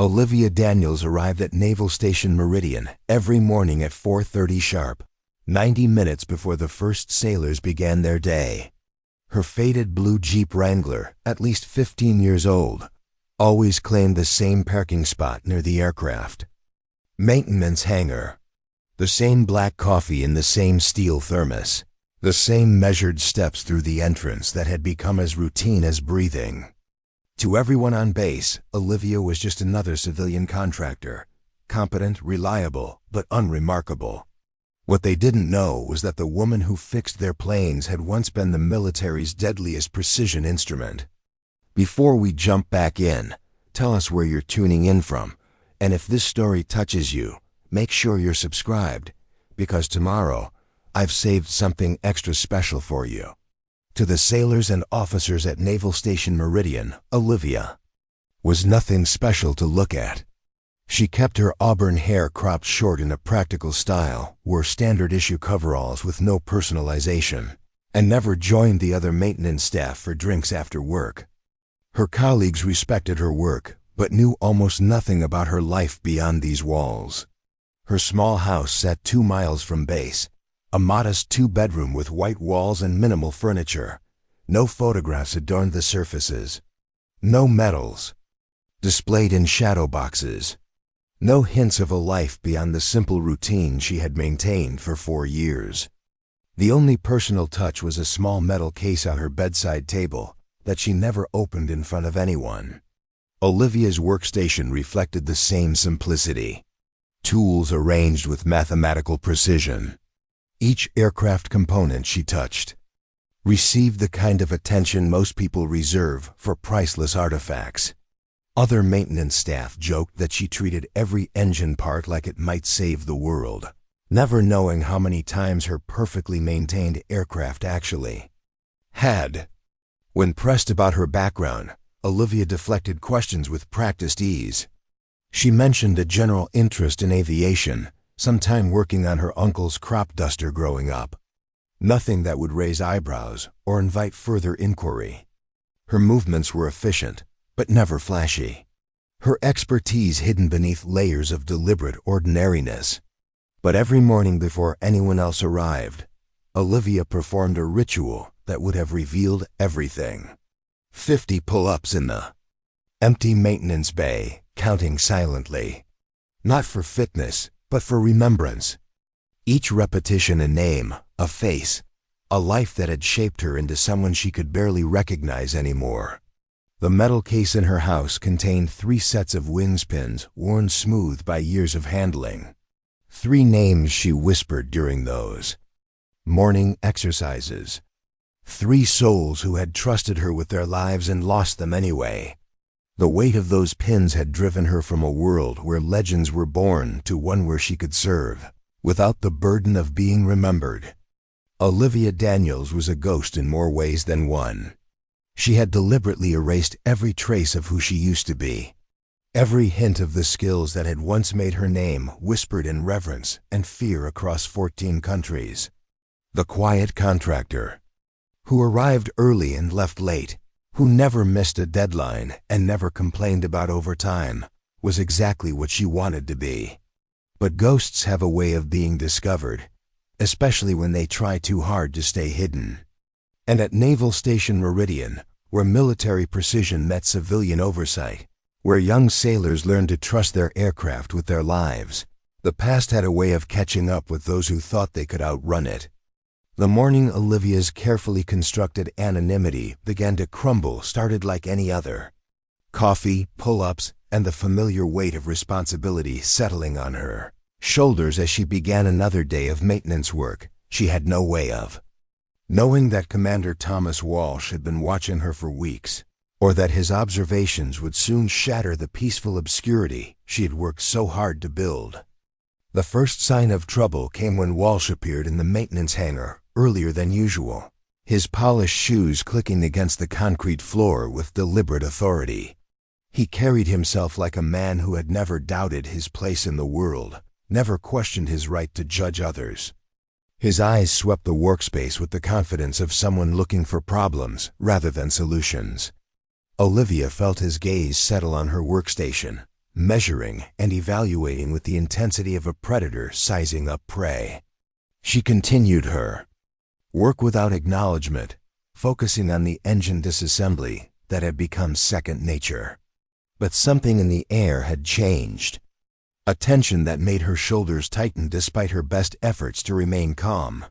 Olivia Daniels arrived at Naval Station Meridian every morning at 4:30 sharp, 90 minutes before the first sailors began their day. Her faded blue Jeep Wrangler, at least 15 years old, always claimed the same parking spot near the aircraft. Maintenance hangar. The same black coffee in the same steel thermos. The same measured steps through the entrance that had become as routine as breathing. To everyone on base, Olivia was just another civilian contractor, competent, reliable, but unremarkable. What they didn't know was that the woman who fixed their planes had once been the military's deadliest precision instrument. Before we jump back in, tell us where you're tuning in from, and if this story touches you, make sure you're subscribed, because tomorrow, I've saved something extra special for you. To the sailors and officers at Naval Station Meridian, Olivia was nothing special to look at. She kept her auburn hair cropped short in a practical style, wore standard-issue coveralls with no personalization, and never joined the other maintenance staff for drinks after work. Her colleagues respected her work, but knew almost nothing about her life beyond these walls. Her small house sat 2 miles from base, a modest 2-bedroom with white walls and minimal furniture. No photographs adorned the surfaces. No medals displayed in shadow boxes. No hints of a life beyond the simple routine she had maintained for 4 years. The only personal touch was a small metal case on her bedside table that she never opened in front of anyone. Olivia's workstation reflected the same simplicity. Tools arranged with mathematical precision. Each aircraft component she touched received the kind of attention most people reserve for priceless artifacts. Other maintenance staff joked that she treated every engine part like it might save the world, never knowing how many times her perfectly maintained aircraft actually had. When pressed about her background, Olivia deflected questions with practiced ease. She mentioned a general interest in aviation, sometime working on her uncle's crop duster growing up. Nothing that would raise eyebrows or invite further inquiry. Her movements were efficient, but never flashy. Her expertise hidden beneath layers of deliberate ordinariness. But every morning before anyone else arrived, Olivia performed a ritual that would have revealed everything. 50 pull-ups in the empty maintenance bay, counting silently. Not for fitness, but for remembrance. Each repetition a name, a face, a life that had shaped her into someone she could barely recognize anymore. The metal case in her house contained 3 sets of wings pins worn smooth by years of handling. 3 names she whispered during those morning exercises. 3 souls who had trusted her with their lives and lost them anyway. The weight of those pins had driven her from a world where legends were born to one where she could serve, without the burden of being remembered. Olivia Daniels was a ghost in more ways than one. She had deliberately erased every trace of who she used to be. Every hint of the skills that had once made her name whispered in reverence and fear across 14 countries. The quiet contractor, who arrived early and left late, who never missed a deadline and never complained about overtime, was exactly what she wanted to be. But ghosts have a way of being discovered, especially when they try too hard to stay hidden. And at Naval Station Meridian, where military precision met civilian oversight, where young sailors learned to trust their aircraft with their lives, the past had a way of catching up with those who thought they could outrun it. The morning Olivia's carefully constructed anonymity began to crumble started like any other. Coffee, pull-ups, and the familiar weight of responsibility settling on her shoulders as she began another day of maintenance work she had no way of knowing that Commander Thomas Walsh had been watching her for weeks, or that his observations would soon shatter the peaceful obscurity she had worked so hard to build. The first sign of trouble came when Walsh appeared in the maintenance hangar earlier than usual, his polished shoes clicking against the concrete floor with deliberate authority. He carried himself like a man who had never doubted his place in the world, never questioned his right to judge others. His eyes swept the workspace with the confidence of someone looking for problems rather than solutions. Olivia felt his gaze settle on her workstation, measuring and evaluating with the intensity of a predator sizing up prey. She continued her work without acknowledgement, focusing on the engine disassembly that had become second nature. But something in the air had changed, a tension that made her shoulders tighten despite her best efforts to remain calm.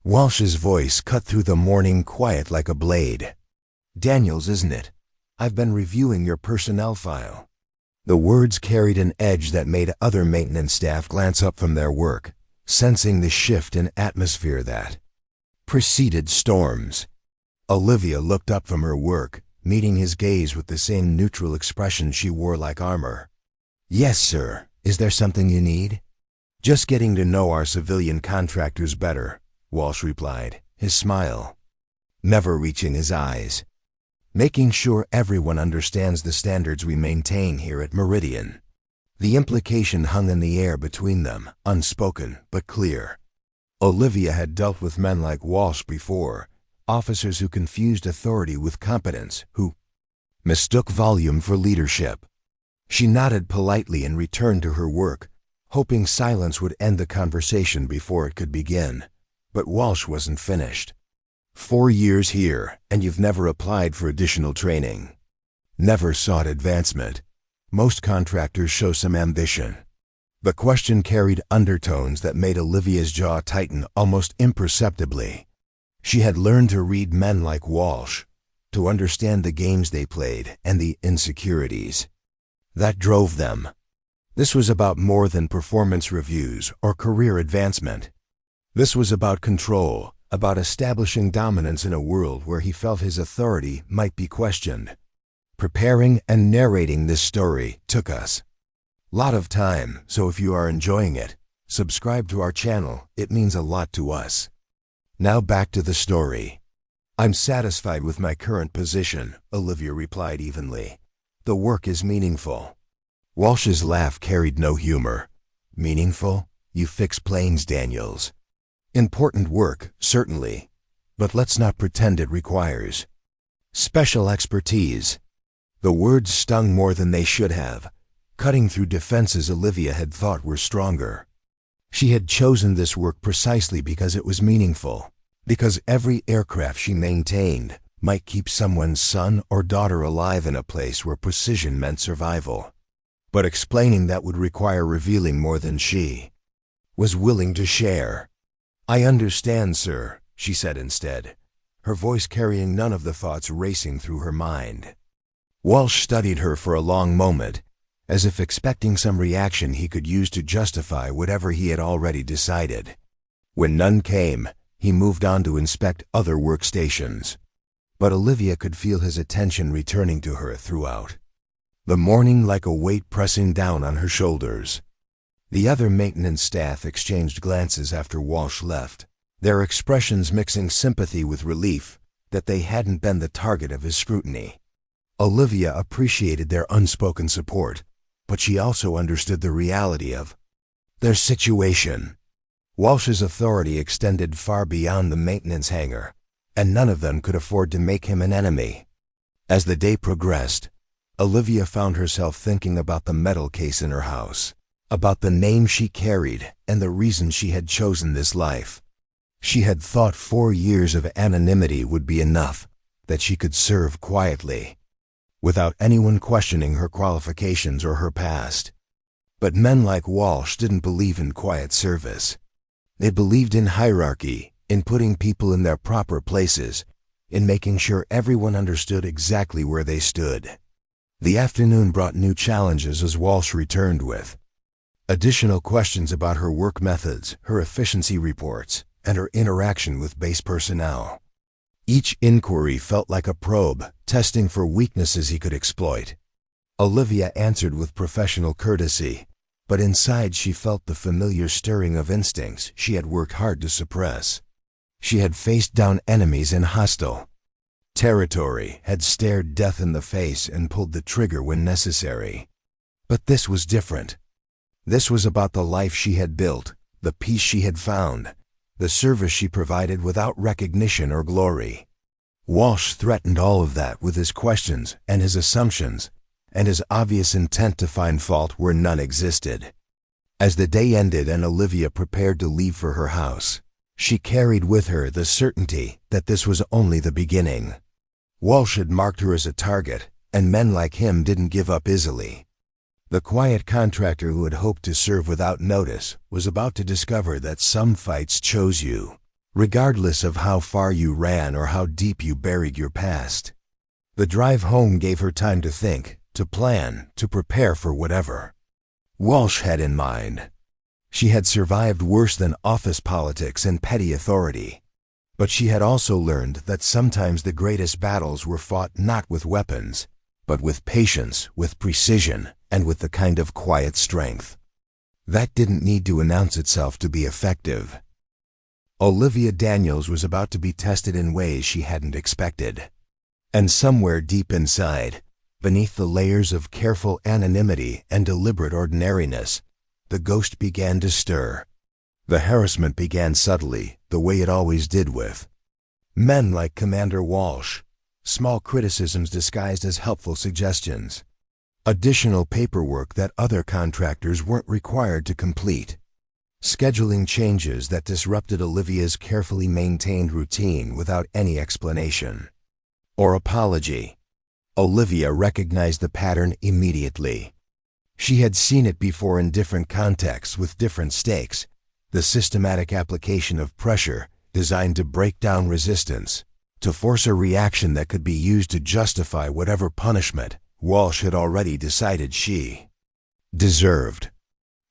Walsh's voice cut through the morning quiet like a blade. "Daniels, isn't it? I've been reviewing your personnel file." The words carried an edge that made other maintenance staff glance up from their work, sensing the shift in atmosphere that preceded storms. Olivia looked up from her work, meeting his gaze with the same neutral expression she wore like armor. "Yes, sir. Is there something you need?" "Just getting to know our civilian contractors better," Walsh replied, his smile never reaching his eyes. "Making sure everyone understands the standards we maintain here at Meridian." The implication hung in the air between them, unspoken but clear. Olivia had dealt with men like Walsh before, officers who confused authority with competence, who mistook volume for leadership. She nodded politely and returned to her work, hoping silence would end the conversation before it could begin. But Walsh wasn't finished. "4 years here, and you've never applied for additional training. Never sought advancement. Most contractors show some ambition." The question carried undertones that made Olivia's jaw tighten almost imperceptibly. She had learned to read men like Walsh, to understand the games they played and the insecurities that drove them. This was about more than performance reviews or career advancement. This was about control, about establishing dominance in a world where he felt his authority might be questioned. Preparing and narrating this story took us a lot of time, so if you are enjoying it, subscribe to our channel. It means a lot to us. Now back to the story. "I'm satisfied with my current position," Olivia replied evenly. "The work is meaningful." Walsh's laugh carried no humor. "Meaningful? You fix planes, Daniels. Important work, certainly, but let's not pretend it requires special expertise." The words stung more than they should have, cutting through defenses Olivia had thought were stronger. She had chosen this work precisely because it was meaningful, because every aircraft she maintained might keep someone's son or daughter alive in a place where precision meant survival. But explaining that would require revealing more than she was willing to share. "I understand, sir," she said instead, her voice carrying none of the thoughts racing through her mind. Walsh studied her for a long moment, as if expecting some reaction he could use to justify whatever he had already decided. When none came, he moved on to inspect other workstations. But Olivia could feel his attention returning to her throughout the morning like a weight pressing down on her shoulders. The other maintenance staff exchanged glances after Walsh left, their expressions mixing sympathy with relief that they hadn't been the target of his scrutiny. Olivia appreciated their unspoken support, but she also understood the reality of their situation. Walsh's authority extended far beyond the maintenance hangar, and none of them could afford to make him an enemy. As the day progressed, Olivia found herself thinking about the metal case in her house, about the name she carried and the reason she had chosen this life. She had thought 4 years of anonymity would be enough, that she could serve quietly, without anyone questioning her qualifications or her past. But men like Walsh didn't believe in quiet service. They believed in hierarchy, in putting people in their proper places, in making sure everyone understood exactly where they stood. The afternoon brought new challenges as Walsh returned with additional questions about her work methods, her efficiency reports, and her interaction with base personnel. Each inquiry felt like a probe, testing for weaknesses he could exploit. Olivia answered with professional courtesy, but inside she felt the familiar stirring of instincts she had worked hard to suppress. She had faced down enemies in hostile territory, had stared death in the face and pulled the trigger when necessary. But this was different. This was about the life she had built, the peace she had found, the service she provided without recognition or glory. Walsh threatened all of that with his questions and his assumptions, and his obvious intent to find fault where none existed. As the day ended and Olivia prepared to leave for her house, she carried with her the certainty that this was only the beginning. Walsh had marked her as a target, and men like him didn't give up easily. The quiet contractor who had hoped to serve without notice was about to discover that some fights chose you, regardless of how far you ran or how deep you buried your past. The drive home gave her time to think, to plan, to prepare for whatever Walsh had in mind. She had survived worse than office politics and petty authority. But she had also learned that sometimes the greatest battles were fought not with weapons, but with patience, with precision, and with the kind of quiet strength that didn't need to announce itself to be effective. Olivia Daniels was about to be tested in ways she hadn't expected. And somewhere deep inside, beneath the layers of careful anonymity and deliberate ordinariness, the ghost began to stir. The harassment began subtly, the way it always did with men like Commander Walsh. Small criticisms disguised as helpful suggestions. Additional paperwork that other contractors weren't required to complete. Scheduling changes that disrupted Olivia's carefully maintained routine without any explanation or apology. Olivia recognized the pattern immediately. She had seen it before in different contexts with different stakes. The systematic application of pressure designed to break down resistance, to force a reaction that could be used to justify whatever punishment Walsh had already decided she deserved.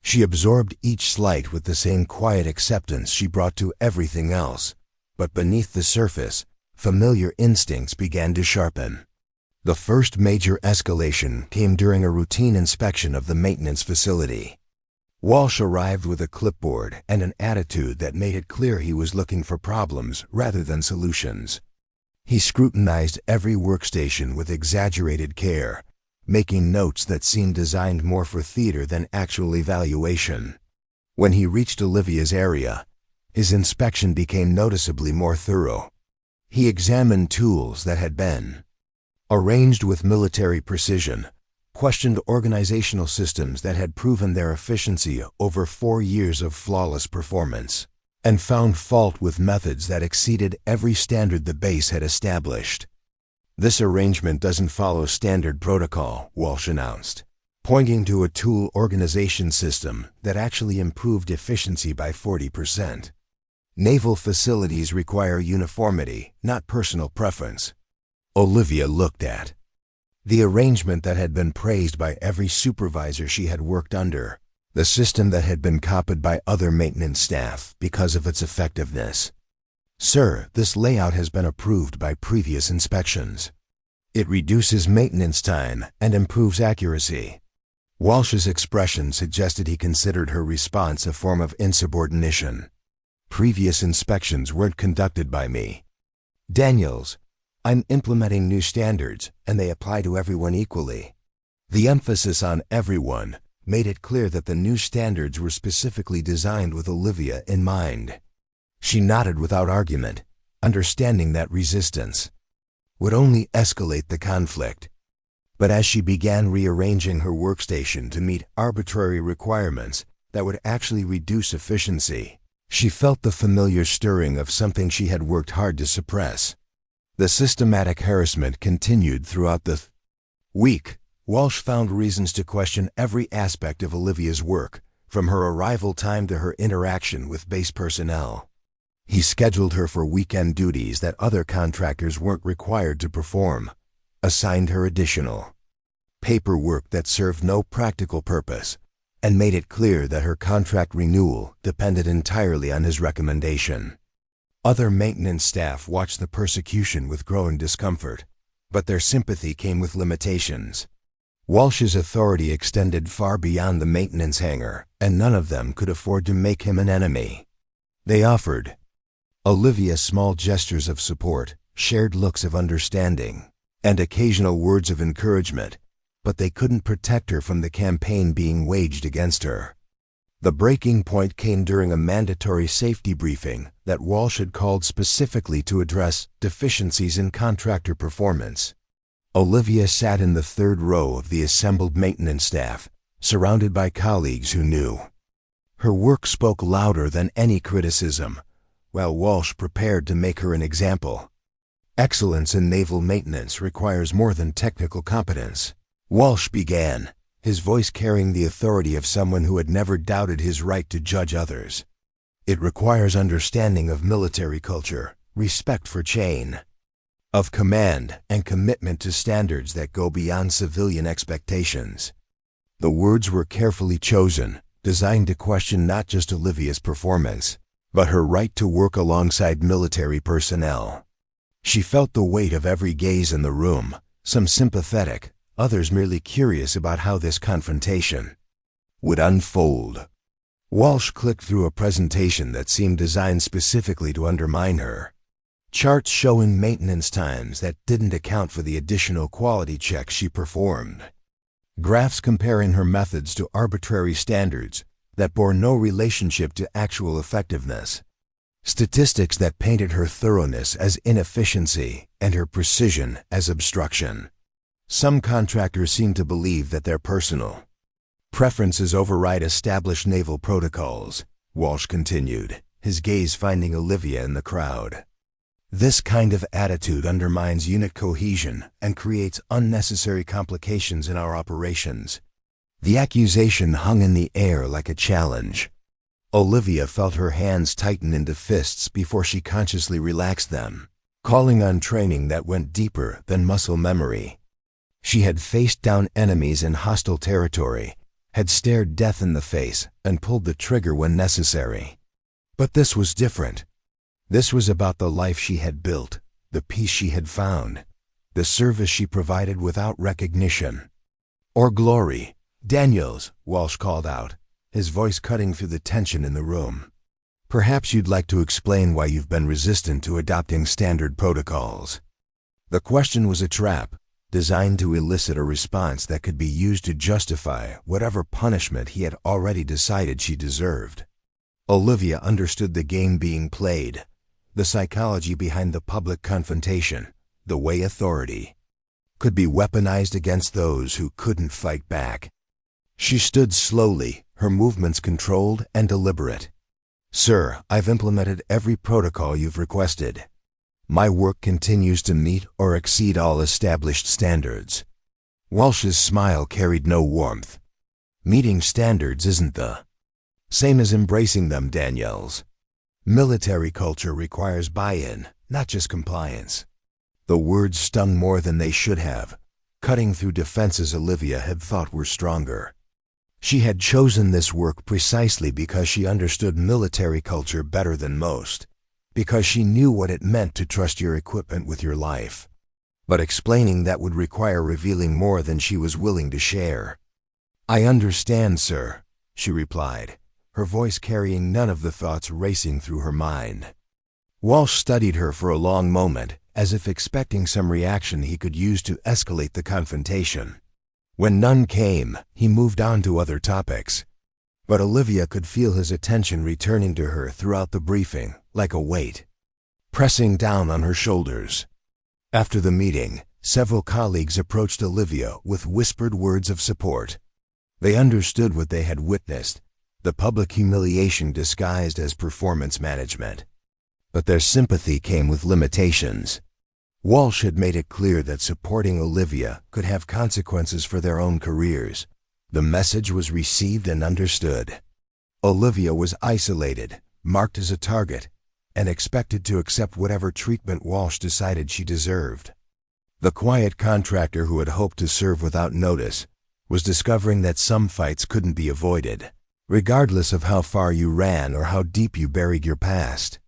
She absorbed each slight with the same quiet acceptance she brought to everything else, but beneath the surface, familiar instincts began to sharpen. The first major escalation came during a routine inspection of the maintenance facility. Walsh arrived with a clipboard and an attitude that made it clear he was looking for problems rather than solutions. He scrutinized every workstation with exaggerated care, making notes that seemed designed more for theater than actual evaluation. When he reached Olivia's area, his inspection became noticeably more thorough. He examined tools that had been arranged with military precision, questioned organizational systems that had proven their efficiency over 4 years of flawless performance, and found fault with methods that exceeded every standard the base had established. "This arrangement doesn't follow standard protocol," Walsh announced, pointing to a tool organization system that actually improved efficiency by 40%. "Naval facilities require uniformity, not personal preference." Olivia looked at the arrangement that had been praised by every supervisor she had worked under, the system that had been copied by other maintenance staff because of its effectiveness. "Sir, this layout has been approved by previous inspections. It reduces maintenance time and improves accuracy." Walsh's expression suggested he considered her response a form of insubordination. "Previous inspections weren't conducted by me, Daniels. I'm implementing new standards, and they apply to everyone equally." The emphasis on everyone made it clear that the new standards were specifically designed with Olivia in mind. She nodded without argument, understanding that resistance would only escalate the conflict. But as she began rearranging her workstation to meet arbitrary requirements that would actually reduce efficiency, she felt the familiar stirring of something she had worked hard to suppress. The systematic harassment continued throughout the week. Walsh found reasons to question every aspect of Olivia's work, from her arrival time to her interaction with base personnel. He scheduled her for weekend duties that other contractors weren't required to perform, assigned her additional paperwork that served no practical purpose, and made it clear that her contract renewal depended entirely on his recommendation. Other maintenance staff watched the persecution with growing discomfort, but their sympathy came with limitations. Walsh's authority extended far beyond the maintenance hangar, and none of them could afford to make him an enemy. They offered Olivia small gestures of support, shared looks of understanding, and occasional words of encouragement, but they couldn't protect her from the campaign being waged against her. The breaking point came during a mandatory safety briefing that Walsh had called specifically to address deficiencies in contractor performance. Olivia sat in the third row of the assembled maintenance staff, surrounded by colleagues who knew. Her work spoke louder than any criticism, while Walsh prepared to make her an example. Excellence in naval maintenance requires more than technical competence. Walsh began, his voice carrying the authority of someone who had never doubted his right to judge others. It requires understanding of military culture, respect for chain of command, and commitment to standards that go beyond civilian expectations. The words were carefully chosen, designed to question not just Olivia's performance, but her right to work alongside military personnel. She felt the weight of every gaze in the room, some sympathetic, others merely curious about how this confrontation would unfold. Walsh clicked through a presentation that seemed designed specifically to undermine her. Charts showing maintenance times that didn't account for the additional quality checks she performed. Graphs comparing her methods to arbitrary standards that bore no relationship to actual effectiveness. Statistics that painted her thoroughness as inefficiency and her precision as obstruction. Some contractors seem to believe that their personal preferences override established naval protocols, Walsh continued, his gaze finding Olivia in the crowd. This kind of attitude undermines unit cohesion and creates unnecessary complications in our operations. The accusation hung in the air like a challenge. Olivia felt her hands tighten into fists before she consciously relaxed them, calling on training that went deeper than muscle memory. She had faced down enemies in hostile territory, had stared death in the face, and pulled the trigger when necessary. But this was different. This was about the life she had built, the peace she had found, the service she provided without recognition or glory. "Daniels," Walsh called out, his voice cutting through the tension in the room. "Perhaps you'd like to explain why you've been resistant to adopting standard protocols." The question was a trap, designed to elicit a response that could be used to justify whatever punishment he had already decided she deserved. Olivia understood the game being played, the psychology behind the public confrontation, the way authority could be weaponized against those who couldn't fight back. She stood slowly, her movements controlled and deliberate. "Sir, I've implemented every protocol you've requested. My work continues to meet or exceed all established standards." Walsh's smile carried no warmth. "Meeting standards isn't the same as embracing them, Daniels. Military culture requires buy-in, not just compliance." The words stung more than they should have, cutting through defenses Olivia had thought were stronger. She had chosen this work precisely because she understood military culture better than most, because she knew what it meant to trust your equipment with your life. But explaining that would require revealing more than she was willing to share. "I understand, sir," she replied, her voice carrying none of the thoughts racing through her mind. Walsh studied her for a long moment, as if expecting some reaction he could use to escalate the confrontation. When none came, he moved on to other topics. But Olivia could feel his attention returning to her throughout the briefing, like a weight pressing down on her shoulders. After the meeting, several colleagues approached Olivia with whispered words of support. They understood what they had witnessed, the public humiliation disguised as performance management. But their sympathy came with limitations. Walsh had made it clear that supporting Olivia could have consequences for their own careers. The message was received and understood. Olivia was isolated, marked as a target, and expected to accept whatever treatment Walsh decided she deserved. The quiet contractor who had hoped to serve without notice was discovering that some fights couldn't be avoided, regardless of how far you ran or how deep you buried your past.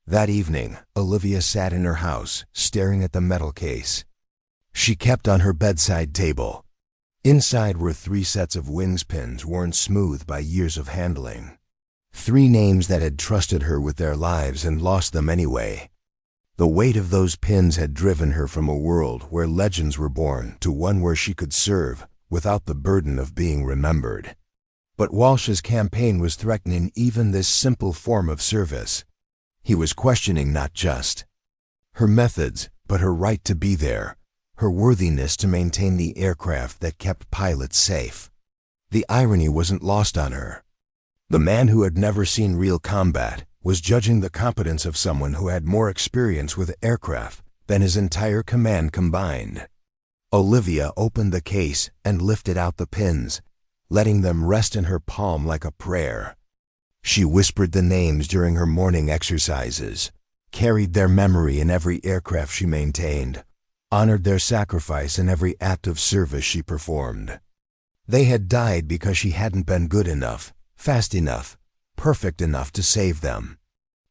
That evening, Olivia sat in her house, staring at the metal case she kept on her bedside table. Inside were 3 sets of wings pins worn smooth by years of handling. 3 names that had trusted her with their lives and lost them anyway. The weight of those pins had driven her from a world where legends were born to one where she could serve without the burden of being remembered. But Walsh's campaign was threatening even this simple form of service. He was questioning not just her methods, but her right to be there, her worthiness to maintain the aircraft that kept pilots safe. The irony wasn't lost on her. The man who had never seen real combat was judging the competence of someone who had more experience with aircraft than his entire command combined. Olivia opened the case and lifted out the pins, letting them rest in her palm like a prayer. She whispered the names during her morning exercises, carried their memory in every aircraft she maintained, honored their sacrifice in every act of service she performed. They had died because she hadn't been good enough, fast enough, perfect enough to save them.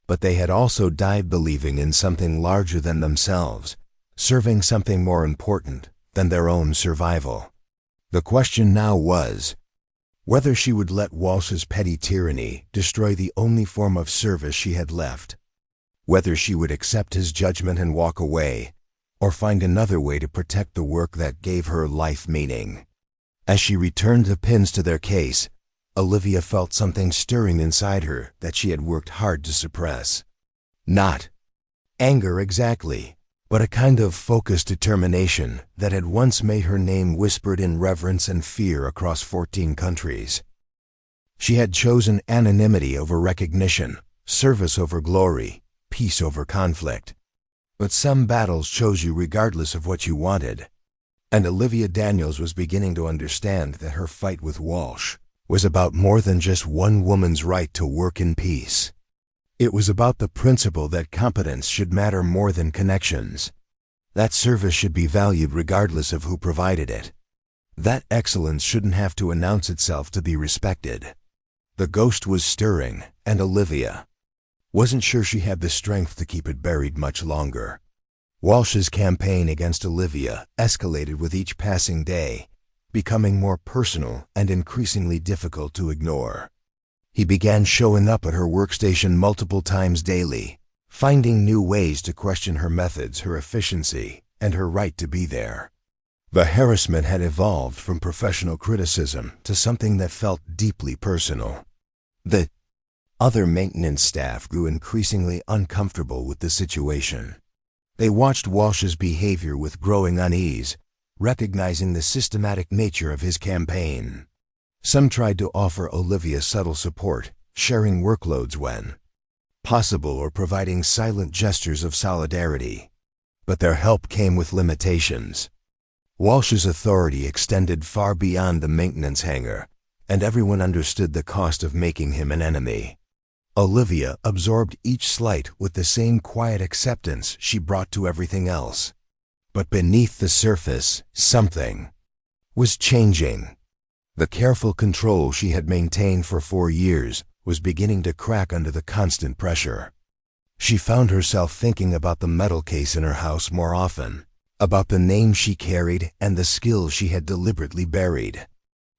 But they had also died believing in something larger than themselves, serving something more important than their own survival. The question now was whether she would let Walsh's petty tyranny destroy the only form of service she had left, whether she would accept his judgment and walk away, or find another way to protect the work that gave her life meaning. As she returned the pins to their case, Olivia felt something stirring inside her that she had worked hard to suppress. Not anger exactly, but a kind of focused determination that had once made her name whispered in reverence and fear across 14 countries. She had chosen anonymity over recognition, service over glory, peace over conflict. But some battles chose you regardless of what you wanted. And Olivia Daniels was beginning to understand that her fight with Walsh was about more than just one woman's right to work in peace. It was about the principle that competence should matter more than connections. That service should be valued regardless of who provided it. That excellence shouldn't have to announce itself to be respected. The ghost was stirring, and Olivia wasn't sure she had the strength to keep it buried much longer. Walsh's campaign against Olivia escalated with each passing day, becoming more personal and increasingly difficult to ignore. He began showing up at her workstation multiple times daily, finding new ways to question her methods, her efficiency, and her right to be there. The harassment had evolved from professional criticism to something that felt deeply personal. The other maintenance staff grew increasingly uncomfortable with the situation. They watched Walsh's behavior with growing unease, recognizing the systematic nature of his campaign. Some tried to offer Olivia subtle support, sharing workloads when possible or providing silent gestures of solidarity. But their help came with limitations. Walsh's authority extended far beyond the maintenance hangar, and everyone understood the cost of making him an enemy. Olivia absorbed each slight with the same quiet acceptance she brought to everything else. But beneath the surface, something was changing. The careful control she had maintained for 4 years was beginning to crack under the constant pressure. She found herself thinking about the metal case in her house more often, about the name she carried and the skills she had deliberately buried.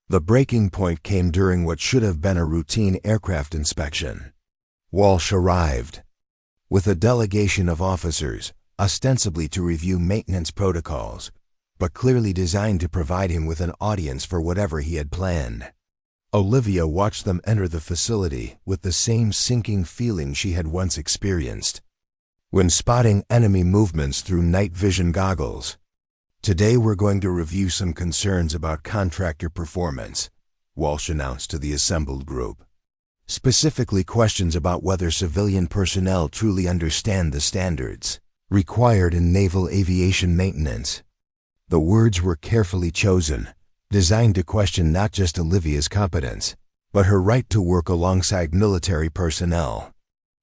The breaking point came during what should have been a routine aircraft inspection. Walsh arrived with a delegation of officers, ostensibly to review maintenance protocols, but clearly designed to provide him with an audience for whatever he had planned. Olivia watched them enter the facility with the same sinking feeling she had once experienced when spotting enemy movements through night vision goggles. "Today we're going to review some concerns about contractor performance," Walsh announced to the assembled group. "Specifically questions about whether civilian personnel truly understand the standards required in naval aviation maintenance." The words were carefully chosen, designed to question not just Olivia's competence, but her right to work alongside military personnel.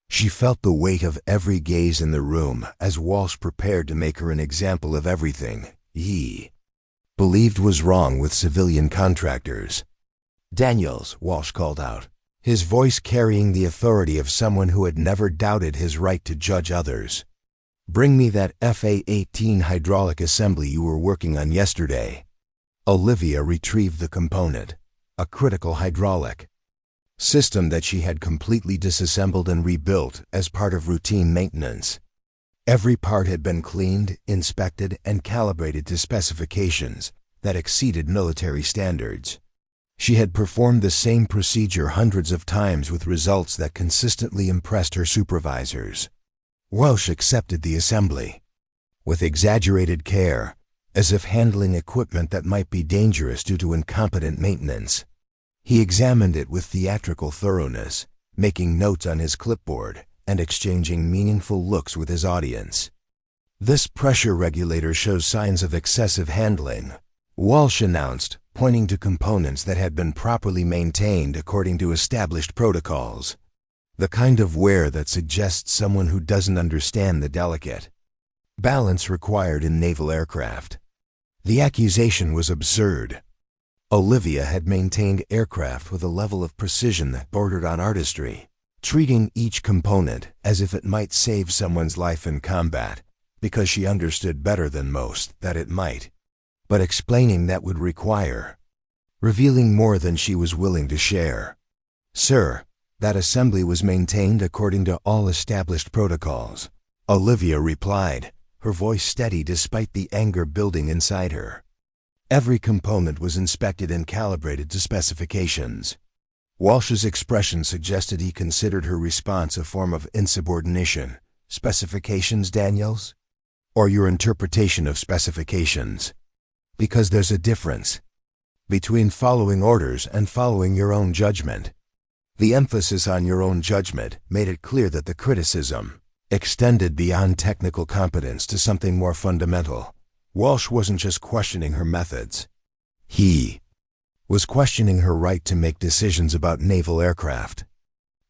She felt the weight of every gaze in the room as Walsh prepared to make her an example of everything he believed was wrong with civilian contractors. "Daniels," Walsh called out, his voice carrying the authority of someone who had never doubted his right to judge others. "Bring me that FA-18 hydraulic assembly you were working on yesterday." Olivia retrieved the component, a critical hydraulic system that she had completely disassembled and rebuilt as part of routine maintenance. Every part had been cleaned, inspected, and calibrated to specifications that exceeded military standards. She had performed the same procedure hundreds of times with results that consistently impressed her supervisors. Walsh accepted the assembly with exaggerated care, as if handling equipment that might be dangerous due to incompetent maintenance. He examined it with theatrical thoroughness, making notes on his clipboard and exchanging meaningful looks with his audience. "This pressure regulator shows signs of excessive handling," Walsh announced, pointing to components that had been properly maintained according to established protocols. The kind of wear that suggests someone who doesn't understand the delicate balance required in naval aircraft. The accusation was absurd. Olivia had maintained aircraft with a level of precision that bordered on artistry, treating each component as if it might save someone's life in combat, because she understood better than most that it might. But explaining that would require revealing more than she was willing to share. "Sir, that assembly was maintained according to all established protocols," Olivia replied, her voice steady despite the anger building inside her. "Every component was inspected and calibrated to specifications." Walsh's expression suggested he considered her response a form of insubordination. "Specifications, Daniels? Or your interpretation of specifications? Because there's a difference between following orders and following your own judgment." The emphasis on your own judgment made it clear that the criticism extended beyond technical competence to something more fundamental. Walsh wasn't just questioning her methods. He was questioning her right to make decisions about naval aircraft.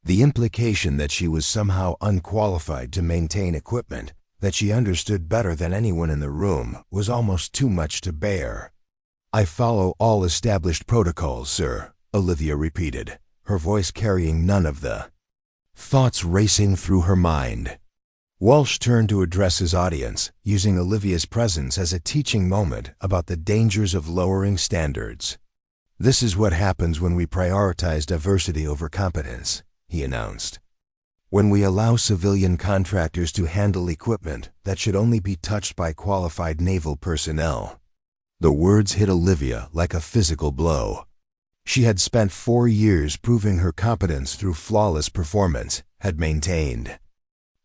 The implication that she was somehow unqualified to maintain equipment that she understood better than anyone in the room was almost too much to bear. "I follow all established protocols, sir," Olivia repeated, her voice carrying none of the thoughts racing through her mind. Walsh turned to address his audience, using Olivia's presence as a teaching moment about the dangers of lowering standards. "This is what happens when we prioritize diversity over competence," he announced. "When we allow civilian contractors to handle equipment that should only be touched by qualified naval personnel." The words hit Olivia like a physical blow. She had spent 4 years proving her competence through flawless performance, had maintained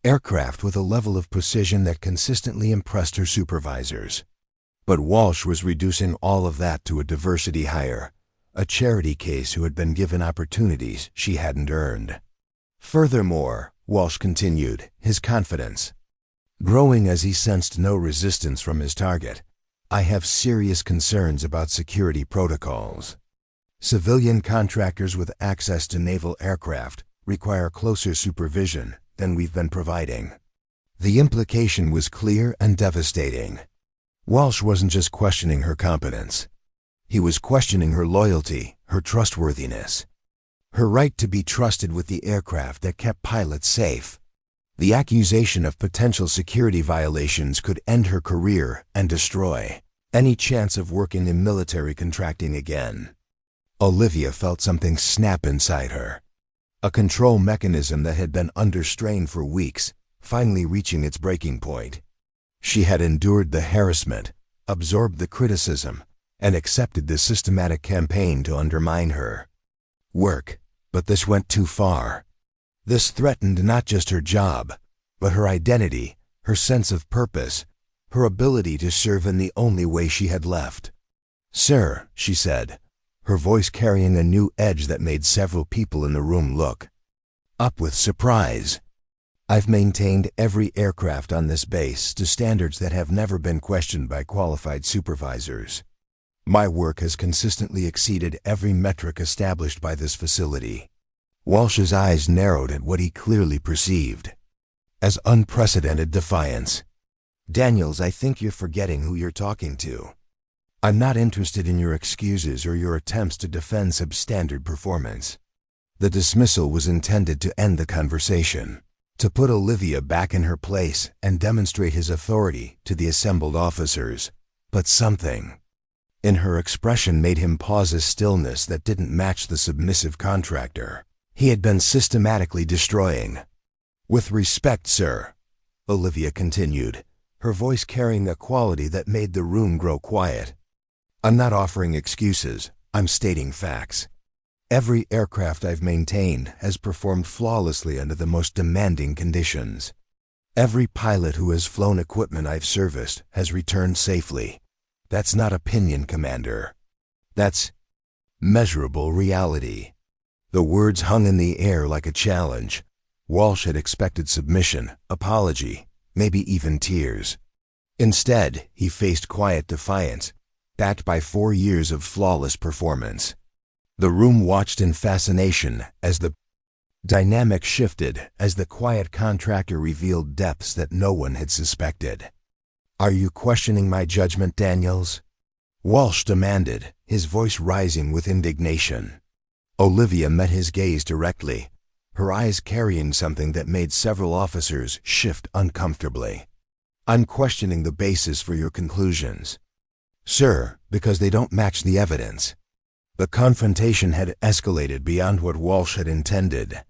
aircraft with a level of precision that consistently impressed her supervisors. But Walsh was reducing all of that to a diversity hire, a charity case who had been given opportunities she hadn't earned. Furthermore, Walsh continued, his confidence growing as he sensed no resistance from his target, "I have serious concerns about security protocols. Civilian contractors with access to naval aircraft require closer supervision than we've been providing." The implication was clear and devastating. Walsh wasn't just questioning her competence. He was questioning her loyalty, her trustworthiness, her right to be trusted with the aircraft that kept pilots safe. The accusation of potential security violations could end her career and destroy any chance of working in military contracting again. Olivia felt something snap inside her. A control mechanism that had been under strain for weeks, finally reaching its breaking point. She had endured the harassment, absorbed the criticism, and accepted the systematic campaign to undermine her work, but this went too far. This threatened not just her job, but her identity, her sense of purpose, her ability to serve in the only way she had left. "Sir," she said, her voice carrying a new edge that made several people in the room look up with surprise. "I've maintained every aircraft on this base to standards that have never been questioned by qualified supervisors. My work has consistently exceeded every metric established by this facility." Walsh's eyes narrowed at what he clearly perceived as unprecedented defiance. "Daniels, I think you're forgetting who you're talking to. I'm not interested in your excuses or your attempts to defend substandard performance." The dismissal was intended to end the conversation, to put Olivia back in her place and demonstrate his authority to the assembled officers. But something in her expression made him pause a stillness that didn't match the submissive contractor he had been systematically destroying. "With respect, sir," Olivia continued, her voice carrying a quality that made the room grow quiet. "I'm not offering excuses, I'm stating facts. Every aircraft I've maintained has performed flawlessly under the most demanding conditions. Every pilot who has flown equipment I've serviced has returned safely. That's not opinion, Commander. That's measurable reality. The words hung in the air like a challenge. Walsh had expected submission, apology, maybe even tears. Instead, he faced quiet defiance, backed by 4 years of flawless performance. The room watched in fascination as the dynamic shifted, as the quiet contractor revealed depths that no one had suspected. "Are you questioning my judgment, Daniels?" Walsh demanded, his voice rising with indignation. Olivia met his gaze directly, her eyes carrying something that made several officers shift uncomfortably. "I'm questioning the basis for your conclusions, sir, because they don't match the evidence." The confrontation had escalated beyond what Walsh had intended.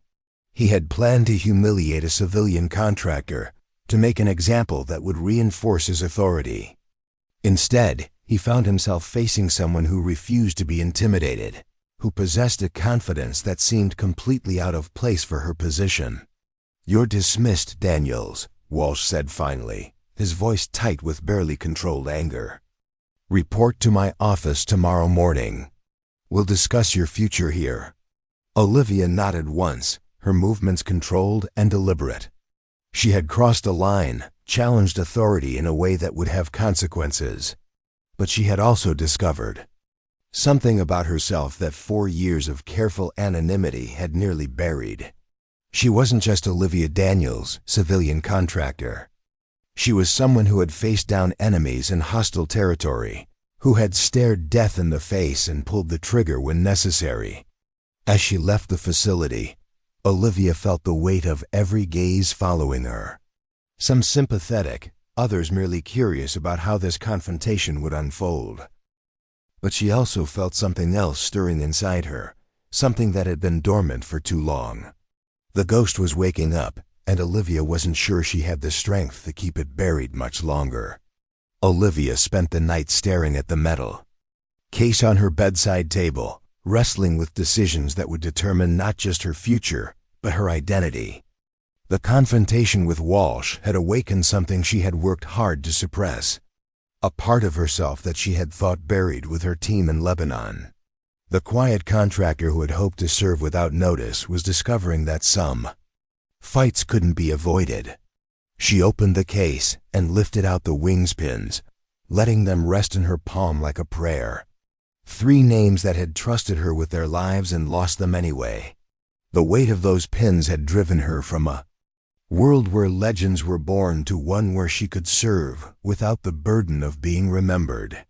He had planned to humiliate a civilian contractor, to make an example that would reinforce his authority. Instead, he found himself facing someone who refused to be intimidated, who possessed a confidence that seemed completely out of place for her position. "You're dismissed, Daniels," Walsh said finally, his voice tight with barely controlled anger. "Report to my office tomorrow morning. We'll discuss your future here." Olivia nodded once, her movements controlled and deliberate. She had crossed a line, challenged authority in a way that would have consequences. But she had also discovered something about herself that 4 years of careful anonymity had nearly buried. She wasn't just Olivia Daniels, civilian contractor. She was someone who had faced down enemies in hostile territory, who had stared death in the face and pulled the trigger when necessary. As she left the facility, Olivia felt the weight of every gaze following her. Some sympathetic, others merely curious about how this confrontation would unfold. But she also felt something else stirring inside her, something that had been dormant for too long. The ghost was waking up, and Olivia wasn't sure she had the strength to keep it buried much longer. Olivia spent the night staring at the metal case on her bedside table, wrestling with decisions that would determine not just her future, but her identity. The confrontation with Walsh had awakened something she had worked hard to suppress, a part of herself that she had thought buried with her team in Lebanon. The quiet contractor who had hoped to serve without notice was discovering that some fights couldn't be avoided. She opened the case and lifted out the wings pins, letting them rest in her palm like a prayer. 3 names that had trusted her with their lives and lost them anyway. The weight of those pins had driven her from a world where legends were born to one where she could serve without the burden of being remembered.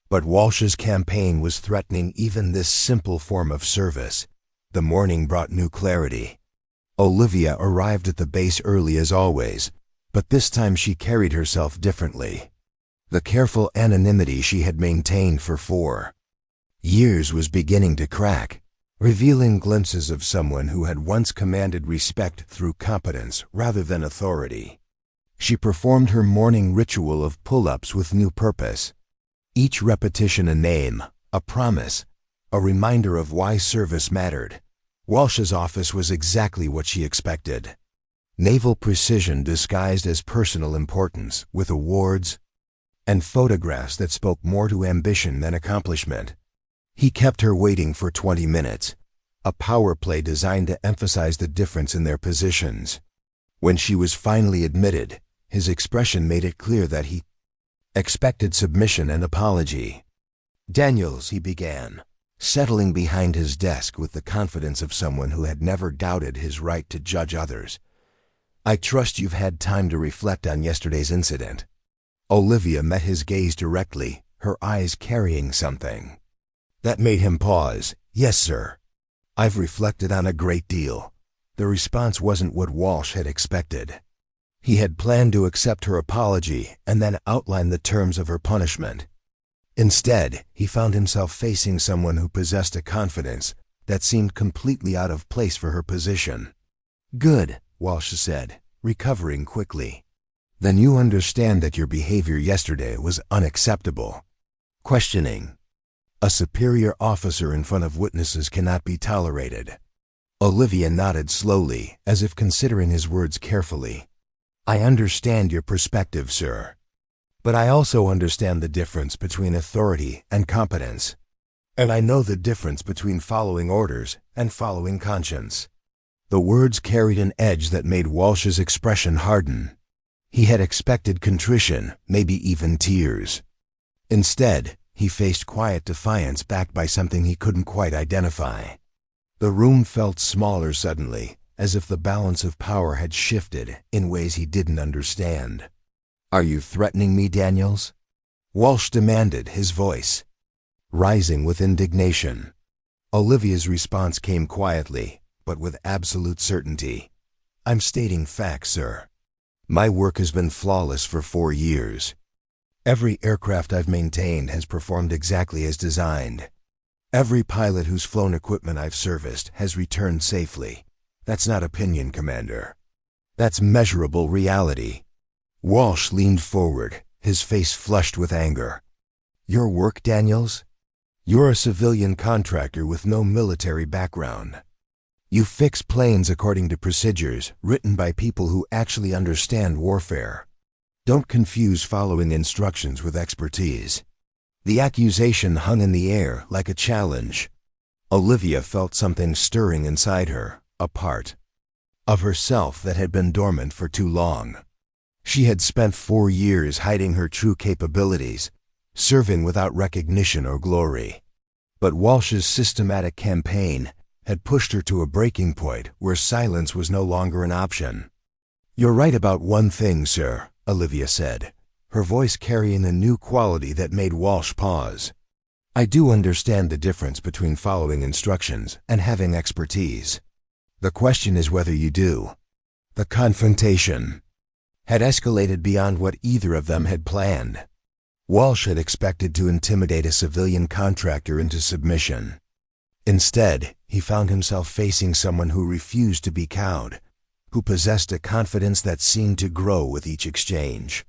But Walsh's campaign was threatening even this simple form of service. The morning brought new clarity. Olivia arrived at the base early as always, but this time she carried herself differently. The careful anonymity she had maintained for 4 years was beginning to crack, revealing glimpses of someone who had once commanded respect through competence rather than authority. She performed her morning ritual of pull-ups with new purpose. Each repetition a name, a promise, a reminder of why service mattered. Walsh's office was exactly what she expected. Naval precision disguised as personal importance, with awards and photographs that spoke more to ambition than accomplishment. He kept her waiting for 20 minutes, a power play designed to emphasize the difference in their positions. When she was finally admitted, his expression made it clear that he expected submission and apology. "Daniels," he began, settling behind his desk with the confidence of someone who had never doubted his right to judge others. "I trust you've had time to reflect on yesterday's incident." Olivia met his gaze directly, her eyes carrying something that made him pause. "Yes, sir. I've reflected on a great deal." The response wasn't what Walsh had expected. He had planned to accept her apology and then outline the terms of her punishment. Instead, he found himself facing someone who possessed a confidence that seemed completely out of place for her position. "Good," Walsh said, recovering quickly. "Then you understand that your behavior yesterday was unacceptable." Questioning. A superior officer in front of witnesses cannot be tolerated. Olivia nodded slowly, as if considering his words carefully. "I understand your perspective, sir. But I also understand the difference between authority and competence. And I know the difference between following orders and following conscience. The words carried an edge that made Walsh's expression harden. He had expected contrition, maybe even tears. Instead, he faced quiet defiance backed by something he couldn't quite identify. The room felt smaller suddenly, as if the balance of power had shifted in ways he didn't understand. "Are you threatening me, Daniels?" Walsh demanded, his voice rising with indignation. Olivia's response came quietly, but with absolute certainty. "I'm stating facts, sir. My work has been flawless for 4 years. Every aircraft I've maintained has performed exactly as designed. Every pilot who's flown equipment I've serviced has returned safely. That's not opinion, Commander. That's measurable reality." Walsh leaned forward, his face flushed with anger. "Your work, Daniels? You're a civilian contractor with no military background. You fix planes according to procedures written by people who actually understand warfare. Don't confuse following instructions with expertise." The accusation hung in the air like a challenge. Olivia felt something stirring inside her, a part of herself that had been dormant for too long. She had spent 4 years hiding her true capabilities, serving without recognition or glory. But Walsh's systematic campaign had pushed her to a breaking point where silence was no longer an option. "You're right about one thing, sir," Olivia said, her voice carrying a new quality that made Walsh pause. "I do understand the difference between following instructions and having expertise. The question is whether you do." The confrontation had escalated beyond what either of them had planned. Walsh had expected to intimidate a civilian contractor into submission. Instead, he found himself facing someone who refused to be cowed, who possessed a confidence that seemed to grow with each exchange.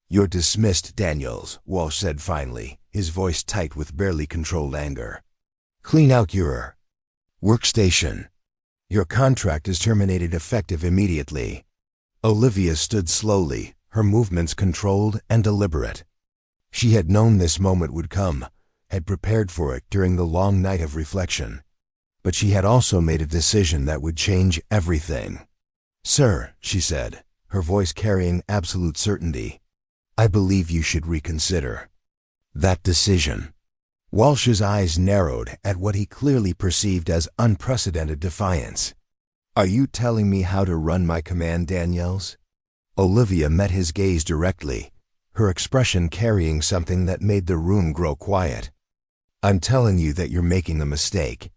"You're dismissed, Daniels," Walsh said finally, his voice tight with barely controlled anger. "Clean out your workstation. Your contract is terminated effective immediately." Olivia stood slowly, her movements controlled and deliberate. She had known this moment would come, had prepared for it during the long night of reflection. But she had also made a decision that would change everything. "Sir," she said, her voice carrying absolute certainty, "I believe you should reconsider that decision." Walsh's eyes narrowed at what he clearly perceived as unprecedented defiance. "Are you telling me how to run my command, Daniels?" Olivia met his gaze directly, her expression carrying something that made the room grow quiet. "I'm telling you that you're making a mistake.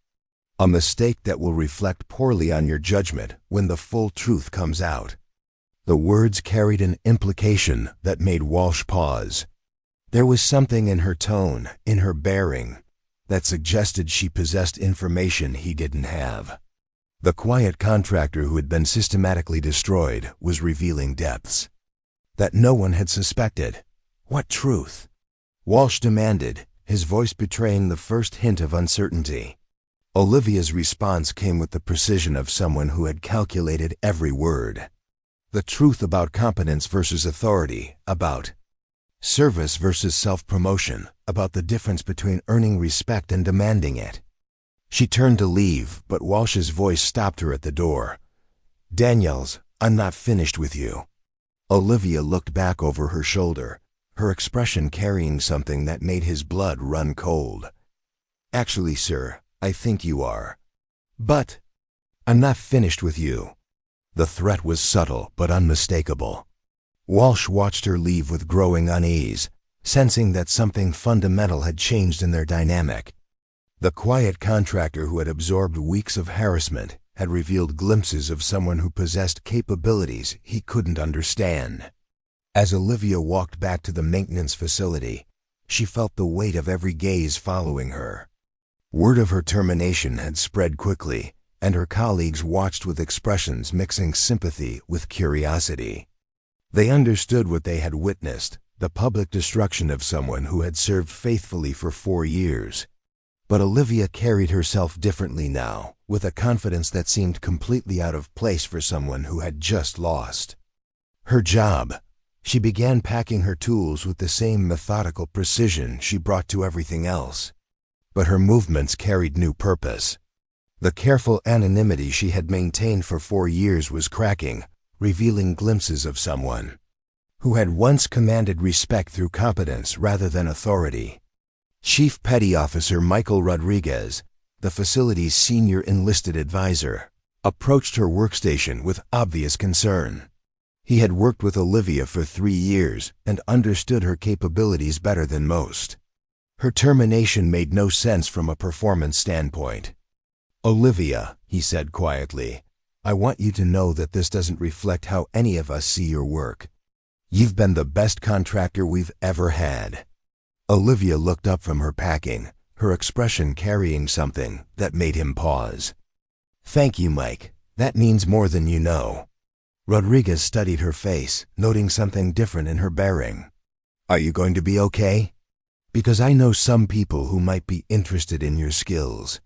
A mistake that will reflect poorly on your judgment when the full truth comes out." The words carried an implication that made Walsh pause. There was something in her tone, in her bearing, that suggested she possessed information he didn't have. The quiet contractor who had been systematically destroyed was revealing depths that no one had suspected. What truth? Walsh demanded, his voice betraying the first hint of uncertainty. Olivia's response came with the precision of someone who had calculated every word. The truth about competence versus authority, about service versus self-promotion, about the difference between earning respect and demanding it. She turned to leave, but Walsh's voice stopped her at the door. "Daniels, I'm not finished with you." Olivia looked back over her shoulder, her expression carrying something that made his blood run cold. "Actually, sir, I think you are. But I'm not finished with you." The threat was subtle but unmistakable. Walsh watched her leave with growing unease, sensing that something fundamental had changed in their dynamic. The quiet contractor who had absorbed weeks of harassment had revealed glimpses of someone who possessed capabilities he couldn't understand. As Olivia walked back to the maintenance facility, she felt the weight of every gaze following her. Word of her termination had spread quickly, and her colleagues watched with expressions mixing sympathy with curiosity. They understood what they had witnessed, the public destruction of someone who had served faithfully for 4 years. But Olivia carried herself differently now, with a confidence that seemed completely out of place for someone who had just lost her job, She began packing her tools with the same methodical precision she brought to everything else. But her movements carried new purpose. The careful anonymity she had maintained for 4 years was cracking, revealing glimpses of someone who had once commanded respect through competence rather than authority. Chief Petty Officer Michael Rodriguez, the facility's senior enlisted advisor, approached her workstation with obvious concern. He had worked with Olivia for 3 years and understood her capabilities better than most. Her termination made no sense from a performance standpoint. "Olivia," he said quietly, "I want you to know that this doesn't reflect how any of us see your work. You've been the best contractor we've ever had." Olivia looked up from her packing, her expression carrying something that made him pause. "Thank you, Mike. That means more than you know." Rodriguez studied her face, noting something different in her bearing. "Are you going to be okay? Because I know some people who might be interested in your skills."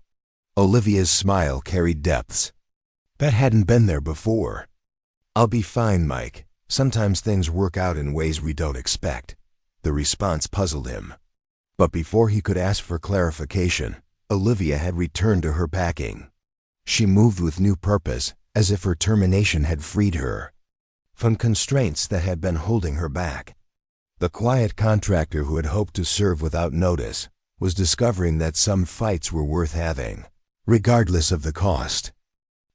Olivia's smile carried depths. That hadn't been there before. "I'll be fine, Mike. Sometimes things work out in ways we don't expect." The response puzzled him. But before he could ask for clarification, Olivia had returned to her packing. She moved with new purpose, as if her termination had freed her from constraints that had been holding her back. The quiet contractor who had hoped to serve without notice was discovering that some fights were worth having, regardless of the cost.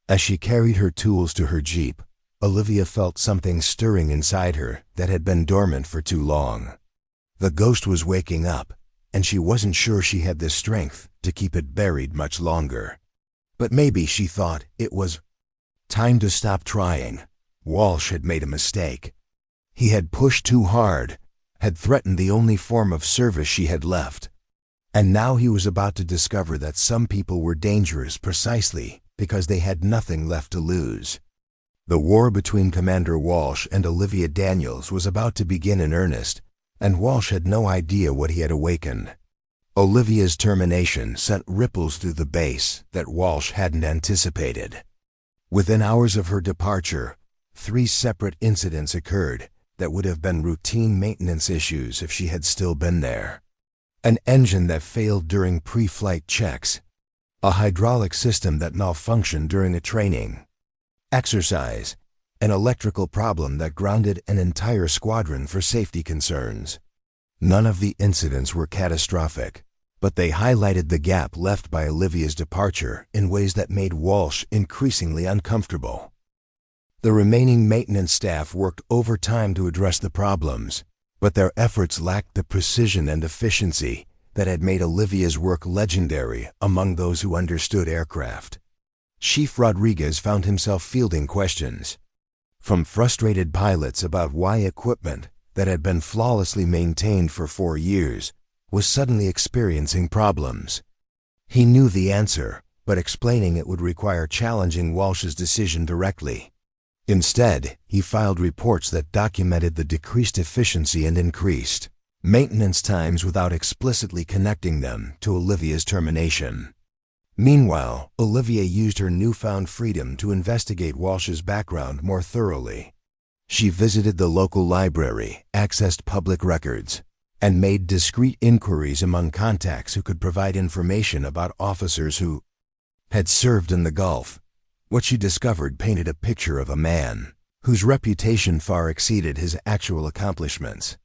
As she carried her tools to her Jeep, Olivia felt something stirring inside her that had been dormant for too long. The ghost was waking up, and she wasn't sure she had the strength to keep it buried much longer. But maybe she thought it was time to stop trying. Walsh had made a mistake. He had pushed too hard, had threatened the only form of service she had left. And now he was about to discover that some people were dangerous precisely because they had nothing left to lose. The war between Commander Walsh and Olivia Daniels was about to begin in earnest, and Walsh had no idea what he had awakened. Olivia's termination sent ripples through the base that Walsh hadn't anticipated. Within hours of her departure, 3 separate incidents occurred that would have been routine maintenance issues if she had still been there. An engine that failed during pre-flight checks, a hydraulic system that malfunctioned during a training exercise, an electrical problem that grounded an entire squadron for safety concerns. None of the incidents were catastrophic, but they highlighted the gap left by Olivia's departure in ways that made Walsh increasingly uncomfortable. The remaining maintenance staff worked overtime to address the problems, but their efforts lacked the precision and efficiency that had made Olivia's work legendary among those who understood aircraft. Chief Rodriguez found himself fielding questions from frustrated pilots about why equipment that had been flawlessly maintained for 4 years was suddenly experiencing problems. He knew the answer, but explaining it would require challenging Walsh's decision directly. Instead, he filed reports that documented the decreased efficiency and increased maintenance times without explicitly connecting them to Olivia's termination. Meanwhile, Olivia used her newfound freedom to investigate Walsh's background more thoroughly. She visited the local library, accessed public records, and made discreet inquiries among contacts who could provide information about officers who had served in the Gulf. What she discovered painted a picture of a man whose reputation far exceeded his actual accomplishments.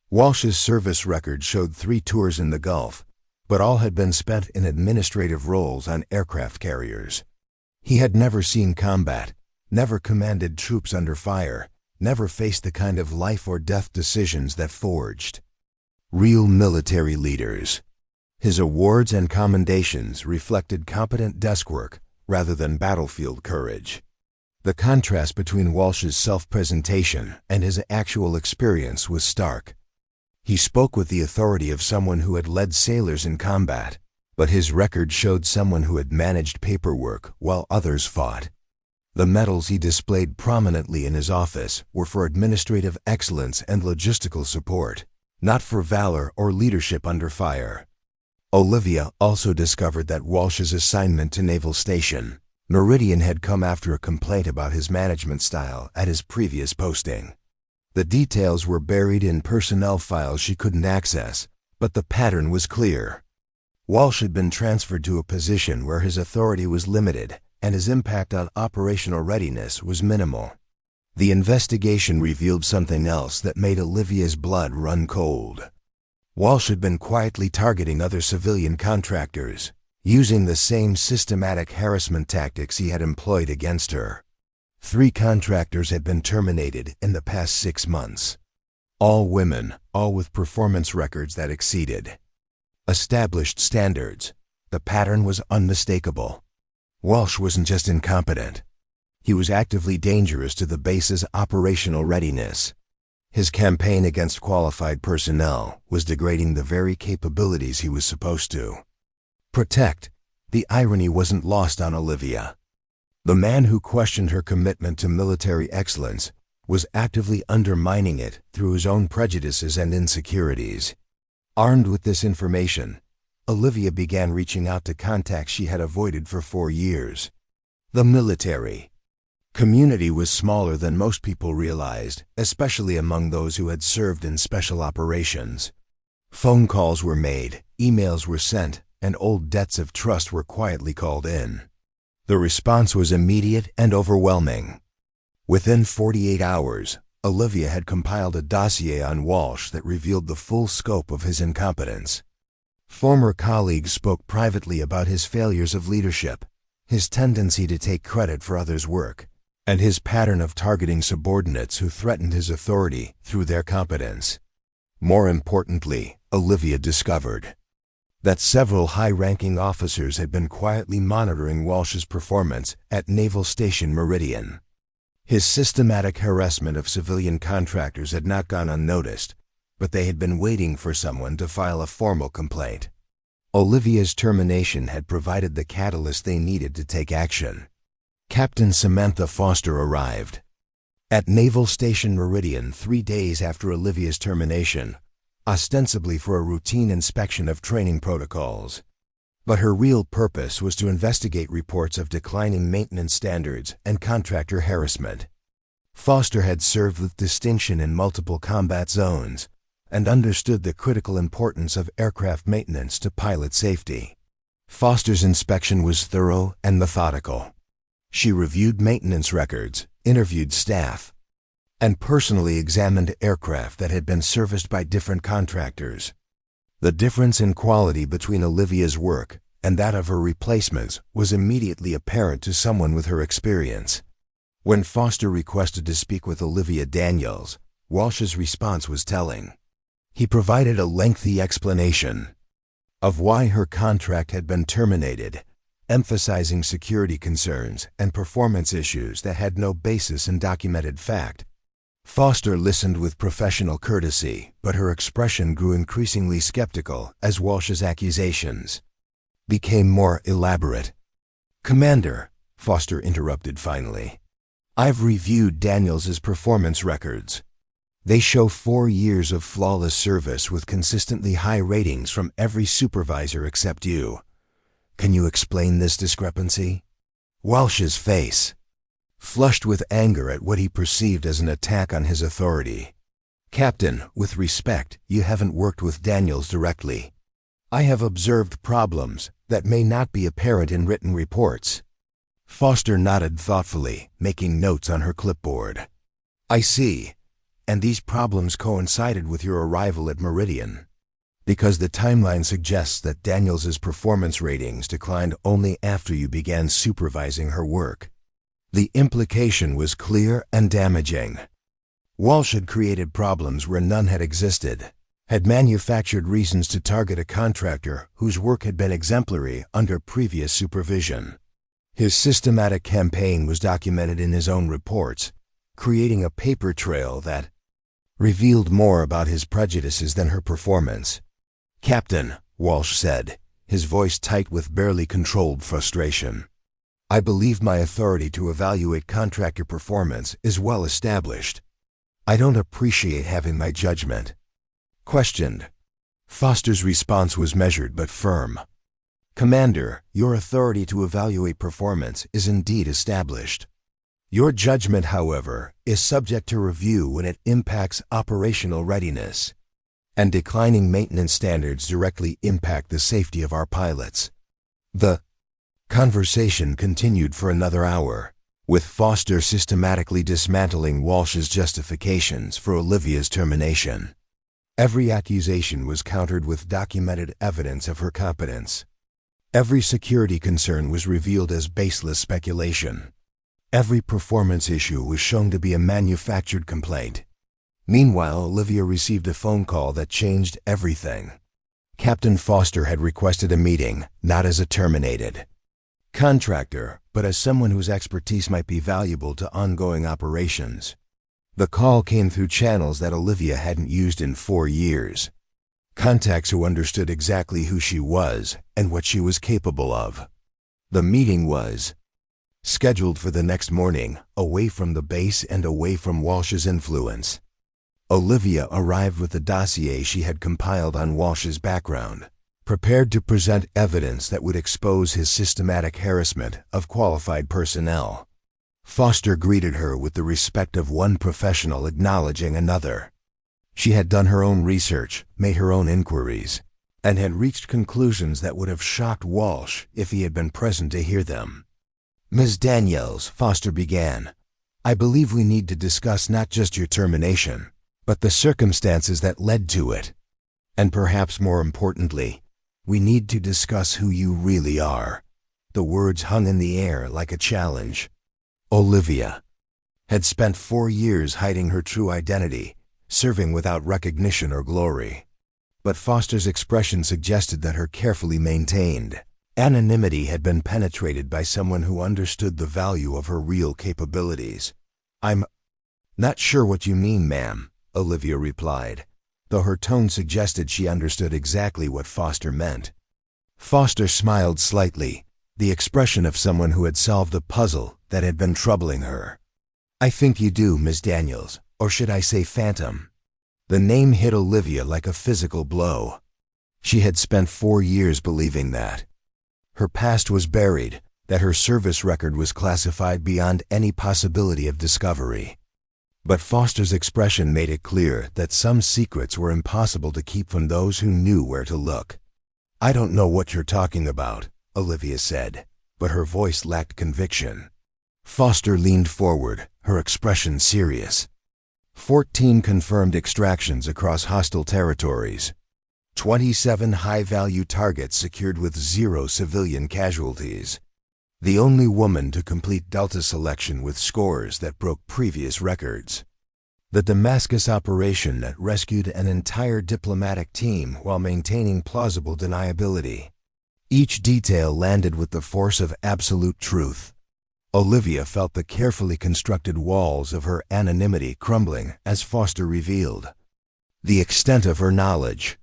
Walsh's service record showed 3 tours in the Gulf, but all had been spent in administrative roles on aircraft carriers. He had never seen combat, never commanded troops under fire, never faced the kind of life-or-death decisions that forged real military leaders. His awards and commendations reflected competent desk work rather than battlefield courage. The contrast between Walsh's self-presentation and his actual experience was stark. He spoke with the authority of someone who had led sailors in combat, but his record showed someone who had managed paperwork while others fought. The medals he displayed prominently in his office were for administrative excellence and logistical support, not for valor or leadership under fire. Olivia also discovered that Walsh's assignment to Naval Station Meridian had come after a complaint about his management style at his previous posting. The details were buried in personnel files she couldn't access, but the pattern was clear. Walsh had been transferred to a position where his authority was limited and his impact on operational readiness was minimal. The investigation revealed something else that made Olivia's blood run cold. Walsh had been quietly targeting other civilian contractors, using the same systematic harassment tactics he had employed against her. 3 contractors had been terminated in the past 6 months. All women, all with performance records that exceeded established standards. The pattern was unmistakable. Walsh wasn't just incompetent. He was actively dangerous to the base's operational readiness. His campaign against qualified personnel was degrading the very capabilities he was supposed to protect. The irony wasn't lost on Olivia. The man who questioned her commitment to military excellence was actively undermining it through his own prejudices and insecurities. Armed with this information, Olivia began reaching out to contacts she had avoided for 4 years. The military community was smaller than most people realized, especially among those who had served in special operations. Phone calls were made, emails were sent, and old debts of trust were quietly called in. The response was immediate and overwhelming. Within 48 hours, Olivia had compiled a dossier on Walsh that revealed the full scope of his incompetence. Former colleagues spoke privately about his failures of leadership, his tendency to take credit for others' work, and his pattern of targeting subordinates who threatened his authority through their competence. More importantly, Olivia discovered that several high-ranking officers had been quietly monitoring Walsh's performance at Naval Station Meridian. His systematic harassment of civilian contractors had not gone unnoticed, but they had been waiting for someone to file a formal complaint. Olivia's termination had provided the catalyst they needed to take action. Captain Samantha Foster arrived at Naval Station Meridian 3 days after Olivia's termination, ostensibly for a routine inspection of training protocols. But her real purpose was to investigate reports of declining maintenance standards and contractor harassment. Foster had served with distinction in multiple combat zones and understood the critical importance of aircraft maintenance to pilot safety. Foster's inspection was thorough and methodical. She reviewed maintenance records, interviewed staff, and personally examined aircraft that had been serviced by different contractors. The difference in quality between Olivia's work and that of her replacements was immediately apparent to someone with her experience. When Foster requested to speak with Olivia Daniels, Walsh's response was telling. He provided a lengthy explanation of why her contract had been terminated, emphasizing security concerns and performance issues that had no basis in documented fact. Foster listened with professional courtesy, but her expression grew increasingly skeptical as Walsh's accusations became more elaborate. "Commander," Foster interrupted finally, "I've reviewed Daniels's performance records. They show 4 years of flawless service with consistently high ratings from every supervisor except you. Can you explain this discrepancy?" Walsh's face flushed with anger at what he perceived as an attack on his authority. "Captain, with respect, you haven't worked with Daniels directly. I have observed problems that may not be apparent in written reports." Foster nodded thoughtfully, making notes on her clipboard. "I see. And these problems coincided with your arrival at Meridian, because the timeline suggests that Daniels's performance ratings declined only after you began supervising her work." The implication was clear and damaging. Walsh had created problems where none had existed, had manufactured reasons to target a contractor whose work had been exemplary under previous supervision. His systematic campaign was documented in his own reports, creating a paper trail that revealed more about his prejudices than her performance. "Captain," Walsh said, his voice tight with barely controlled frustration, "I believe my authority to evaluate contractor performance is well established. I don't appreciate having my judgment questioned." Foster's response was measured but firm. "Commander, your authority to evaluate performance is indeed established. Your judgment, however, is subject to review when it impacts operational readiness, and declining maintenance standards directly impact the safety of our pilots. The conversation continued for another hour, with Foster systematically dismantling Walsh's justifications for Olivia's termination. Every accusation was countered with documented evidence of her competence. Every security concern was revealed as baseless speculation. Every performance issue was shown to be a manufactured complaint. Meanwhile, Olivia received a phone call that changed everything. Captain Foster had requested a meeting, not as a terminated contractor, but as someone whose expertise might be valuable to ongoing operations. The call came through channels that Olivia hadn't used in 4 years. Contacts who understood exactly who she was and what she was capable of. The meeting was scheduled for the next morning, away from the base and away from Walsh's influence. Olivia arrived with the dossier she had compiled on Walsh's background, prepared to present evidence that would expose his systematic harassment of qualified personnel. Foster greeted her with the respect of one professional acknowledging another. She had done her own research, made her own inquiries, and had reached conclusions that would have shocked Walsh if he had been present to hear them. "Ms. Daniels," Foster began, "I believe we need to discuss not just your termination, but the circumstances that led to it. And perhaps more importantly, we need to discuss who you really are." The words hung in the air like a challenge. Olivia had spent 4 years hiding her true identity, serving without recognition or glory. But Foster's expression suggested that her carefully maintained anonymity had been penetrated by someone who understood the value of her real capabilities. "I'm not sure what you mean, ma'am," Olivia replied, though her tone suggested she understood exactly what Foster meant. Foster smiled slightly, the expression of someone who had solved a puzzle that had been troubling her. "I think you do, Miss Daniels, or should I say Phantom?" The name hit Olivia like a physical blow. She had spent 4 years believing that her past was buried, that her service record was classified beyond any possibility of discovery. But Foster's expression made it clear that some secrets were impossible to keep from those who knew where to look. "I don't know what you're talking about," Olivia said, but her voice lacked conviction. Foster leaned forward, her expression serious. 14 confirmed extractions across hostile territories. 27 high-value targets secured with 0 civilian casualties. The only woman to complete Delta selection with scores that broke previous records. The Damascus operation that rescued an entire diplomatic team while maintaining plausible deniability. Each detail landed with the force of absolute truth. Olivia felt the carefully constructed walls of her anonymity crumbling as Foster revealed the extent of her knowledge.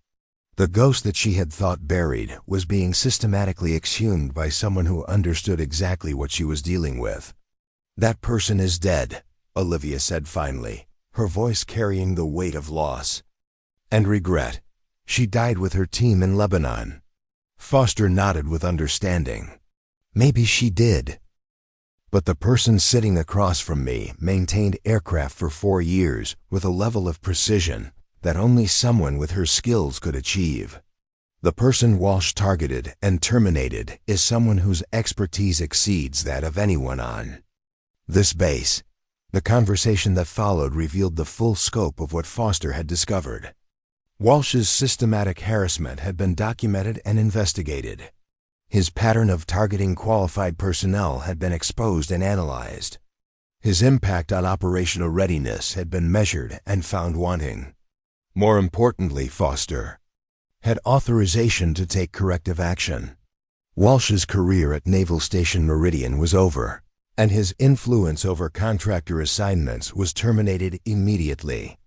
The ghost that she had thought buried was being systematically exhumed by someone who understood exactly what she was dealing with. "That person is dead," Olivia said finally, her voice carrying the weight of loss and regret. "She died with her team in Lebanon." Foster nodded with understanding. "Maybe she did. But the person sitting across from me maintained aircraft for 4 years with a level of precision that only someone with her skills could achieve. The person Walsh targeted and terminated is someone whose expertise exceeds that of anyone on this base." The conversation that followed revealed the full scope of what Foster had discovered. Walsh's systematic harassment had been documented and investigated. His pattern of targeting qualified personnel had been exposed and analyzed. His impact on operational readiness had been measured and found wanting. More importantly, Foster had authorization to take corrective action. Walsh's career at Naval Station Meridian was over, and his influence over contractor assignments was terminated immediately.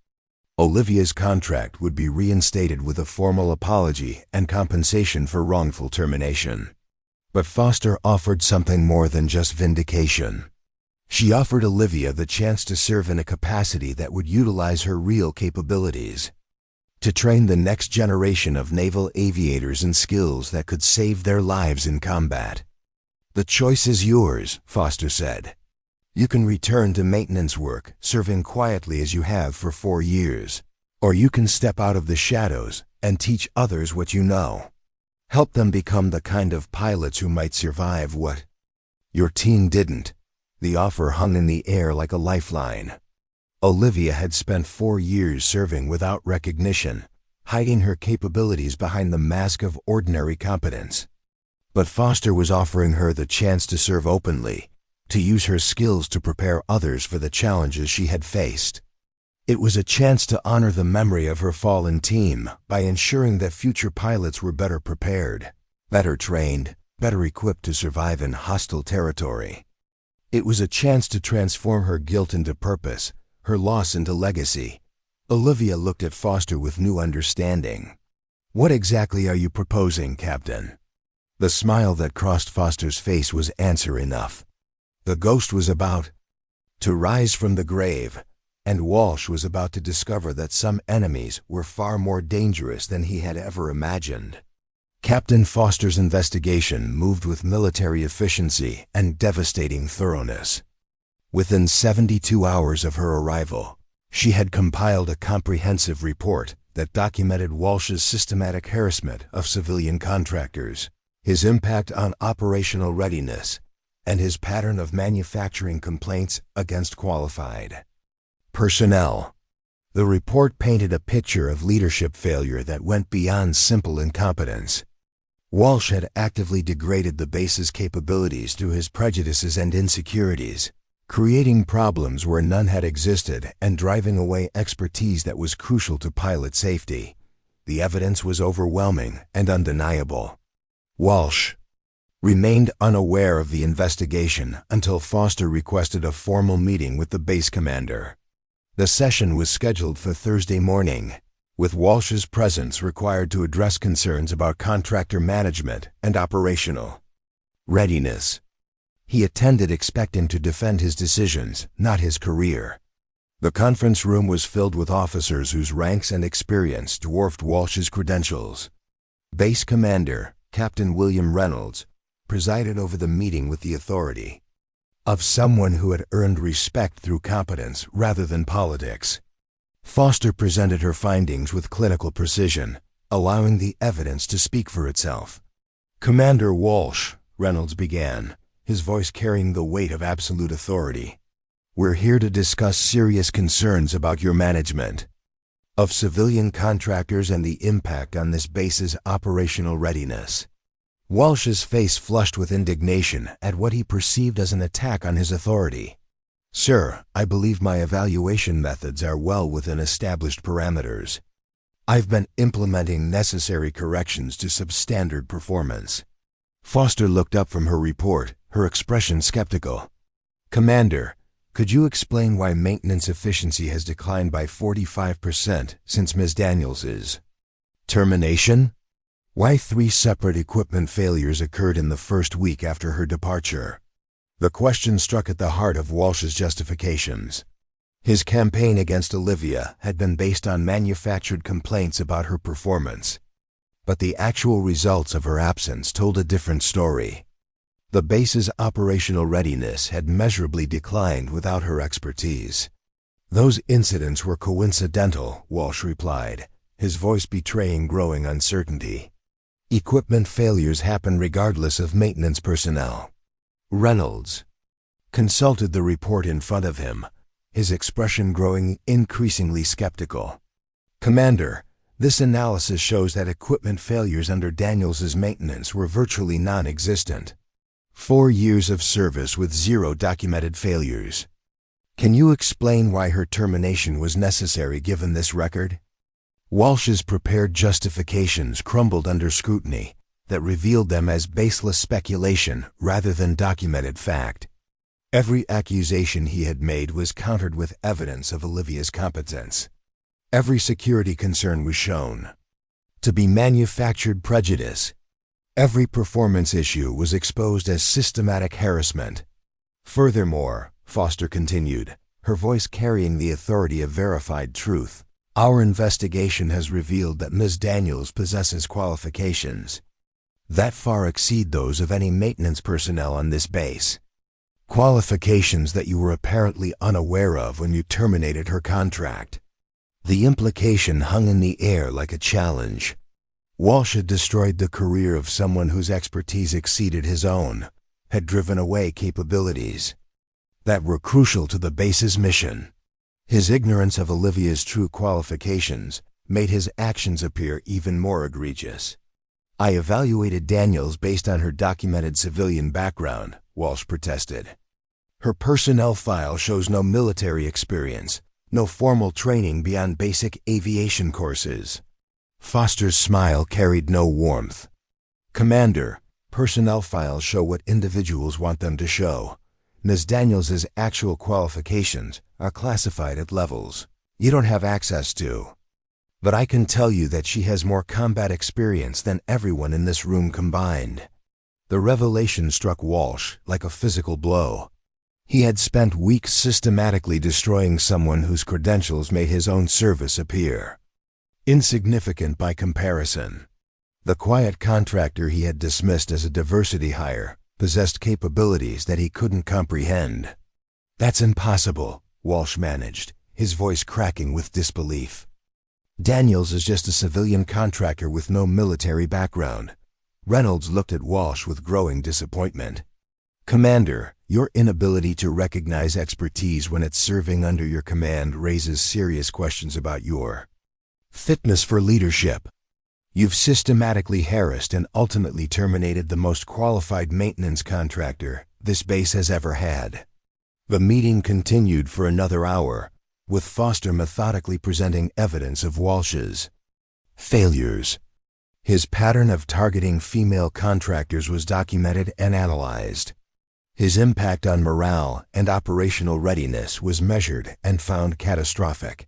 Olivia's contract would be reinstated with a formal apology and compensation for wrongful termination. But Foster offered something more than just vindication. She offered Olivia the chance to serve in a capacity that would utilize her real capabilities, to train the next generation of naval aviators in skills that could save their lives in combat. "The choice is yours," Foster said. You can return to maintenance work, serving quietly as you have for 4 years. Or you can step out of the shadows and teach others what you know. Help them become the kind of pilots who might survive what your team didn't. The offer hung in the air like a lifeline. Olivia had spent 4 years serving without recognition, hiding her capabilities behind the mask of ordinary competence. But Foster was offering her the chance to serve openly, to use her skills to prepare others for the challenges she had faced. It was a chance to honor the memory of her fallen team by ensuring that future pilots were better prepared, better trained, better equipped to survive in hostile territory. It was a chance to transform her guilt into purpose, her loss into legacy. Olivia looked at Foster with new understanding. "What exactly are you proposing, Captain?" The smile that crossed Foster's face was answer enough. The ghost was about to rise from the grave, and Walsh was about to discover that some enemies were far more dangerous than he had ever imagined. Captain Foster's investigation moved with military efficiency and devastating thoroughness. Within 72 hours of her arrival, she had compiled a comprehensive report that documented Walsh's systematic harassment of civilian contractors, his impact on operational readiness, and his pattern of manufacturing complaints against qualified personnel. The report painted a picture of leadership failure that went beyond simple incompetence. Walsh had actively degraded the base's capabilities through his prejudices and insecurities, creating problems where none had existed and driving away expertise that was crucial to pilot safety. The evidence was overwhelming and undeniable. Walsh remained unaware of the investigation until Foster requested a formal meeting with the base commander. The session was scheduled for Thursday morning, with Walsh's presence required to address concerns about contractor management and operational readiness. He attended expecting to defend his decisions, not his career. The conference room was filled with officers whose ranks and experience dwarfed Walsh's credentials. Base Commander, Captain William Reynolds, presided over the meeting with the authority of someone who had earned respect through competence rather than politics. Foster presented her findings with clinical precision, allowing the evidence to speak for itself. "Commander Walsh," Reynolds began, his voice carrying the weight of absolute authority, "we're here to discuss serious concerns about your management of civilian contractors and the impact on this base's operational readiness." Walsh's face flushed with indignation at what he perceived as an attack on his authority. "Sir, I believe my evaluation methods are well within established parameters. I've been implementing necessary corrections to substandard performance." Foster looked up from her report, her expression skeptical. "Commander, could you explain why maintenance efficiency has declined by 45% since Ms. Daniels's termination? Why 3 separate equipment failures occurred in the first week after her departure?" The question struck at the heart of Walsh's justifications. His campaign against Olivia had been based on manufactured complaints about her performance. But the actual results of her absence told a different story. The base's operational readiness had measurably declined without her expertise. "Those incidents were coincidental," Walsh replied, his voice betraying growing uncertainty. "Equipment failures happen regardless of maintenance personnel." Reynolds consulted the report in front of him, his expression growing increasingly skeptical. "Commander, this analysis shows that equipment failures under Daniels's maintenance were virtually non-existent. 4 years of service with 0 documented failures. Can you explain why her termination was necessary given this record?" Walsh's prepared justifications crumbled under scrutiny that revealed them as baseless speculation rather than documented fact. Every accusation he had made was countered with evidence of Olivia's competence. Every security concern was shown to be manufactured prejudice. Every performance issue was exposed as systematic harassment. "Furthermore," Foster continued, her voice carrying the authority of verified truth, "our investigation has revealed that Ms. Daniels possesses qualifications that far exceed those of any maintenance personnel on this base. Qualifications that you were apparently unaware of when you terminated her contract. The implication hung in the air like a challenge. Walsh had destroyed the career of someone whose expertise exceeded his own, had driven away capabilities that were crucial to the base's mission. His ignorance of Olivia's true qualifications made his actions appear even more egregious. "I evaluated Daniels based on her documented civilian background," Walsh protested. "Her personnel file shows no military experience, no formal training beyond basic aviation courses." Foster's smile carried no warmth. "Commander, personnel files show what individuals want them to show. Ms. Daniels' actual qualifications are classified at levels you don't have access to. But I can tell you that she has more combat experience than everyone in this room combined." The revelation struck Walsh like a physical blow. He had spent weeks systematically destroying someone whose credentials made his own service appear insignificant by comparison. The quiet contractor he had dismissed as a diversity hire possessed capabilities that he couldn't comprehend. "That's impossible," Walsh managed, his voice cracking with disbelief. "Daniels is just a civilian contractor with no military background." Reynolds looked at Walsh with growing disappointment. "Commander, your inability to recognize expertise when it's serving under your command raises serious questions about your fitness for leadership. You've systematically harassed and ultimately terminated the most qualified maintenance contractor this base has ever had." The meeting continued for another hour, with Foster methodically presenting evidence of Walsh's failures. His pattern of targeting female contractors was documented and analyzed. His impact on morale and operational readiness was measured and found catastrophic.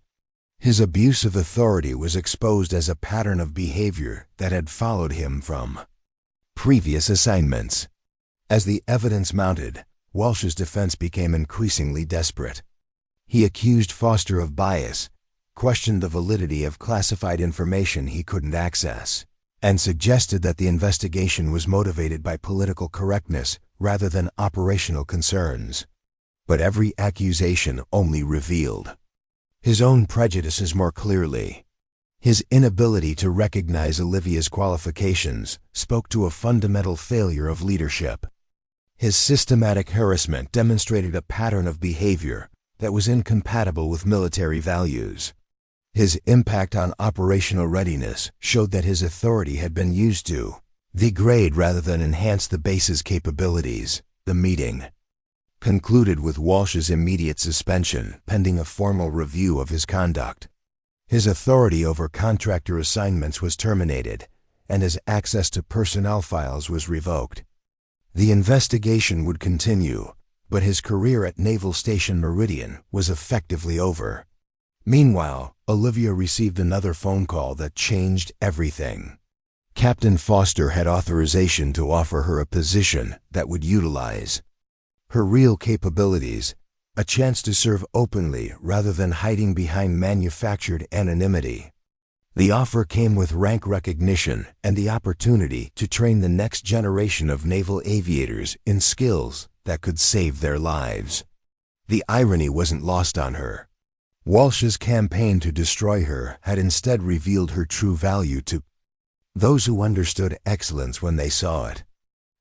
His abuse of authority was exposed as a pattern of behavior that had followed him from previous assignments. As the evidence mounted, Walsh's defense became increasingly desperate. He accused Foster of bias, questioned the validity of classified information he couldn't access, and suggested that the investigation was motivated by political correctness rather than operational concerns. But every accusation only revealed his own prejudices more clearly. His inability to recognize Olivia's qualifications spoke to a fundamental failure of leadership. His systematic harassment demonstrated a pattern of behavior that was incompatible with military values. His impact on operational readiness showed that his authority had been used to degrade rather than enhance the base's capabilities. The meeting concluded with Walsh's immediate suspension pending a formal review of his conduct. His authority over contractor assignments was terminated, and his access to personnel files was revoked. The investigation would continue, but his career at Naval Station Meridian was effectively over. Meanwhile, Olivia received another phone call that changed everything. Captain Foster had authorization to offer her a position that would utilize her real capabilities, a chance to serve openly rather than hiding behind manufactured anonymity. The offer came with rank recognition and the opportunity to train the next generation of naval aviators in skills that could save their lives. The irony wasn't lost on her. Walsh's campaign to destroy her had instead revealed her true value to those who understood excellence when they saw it.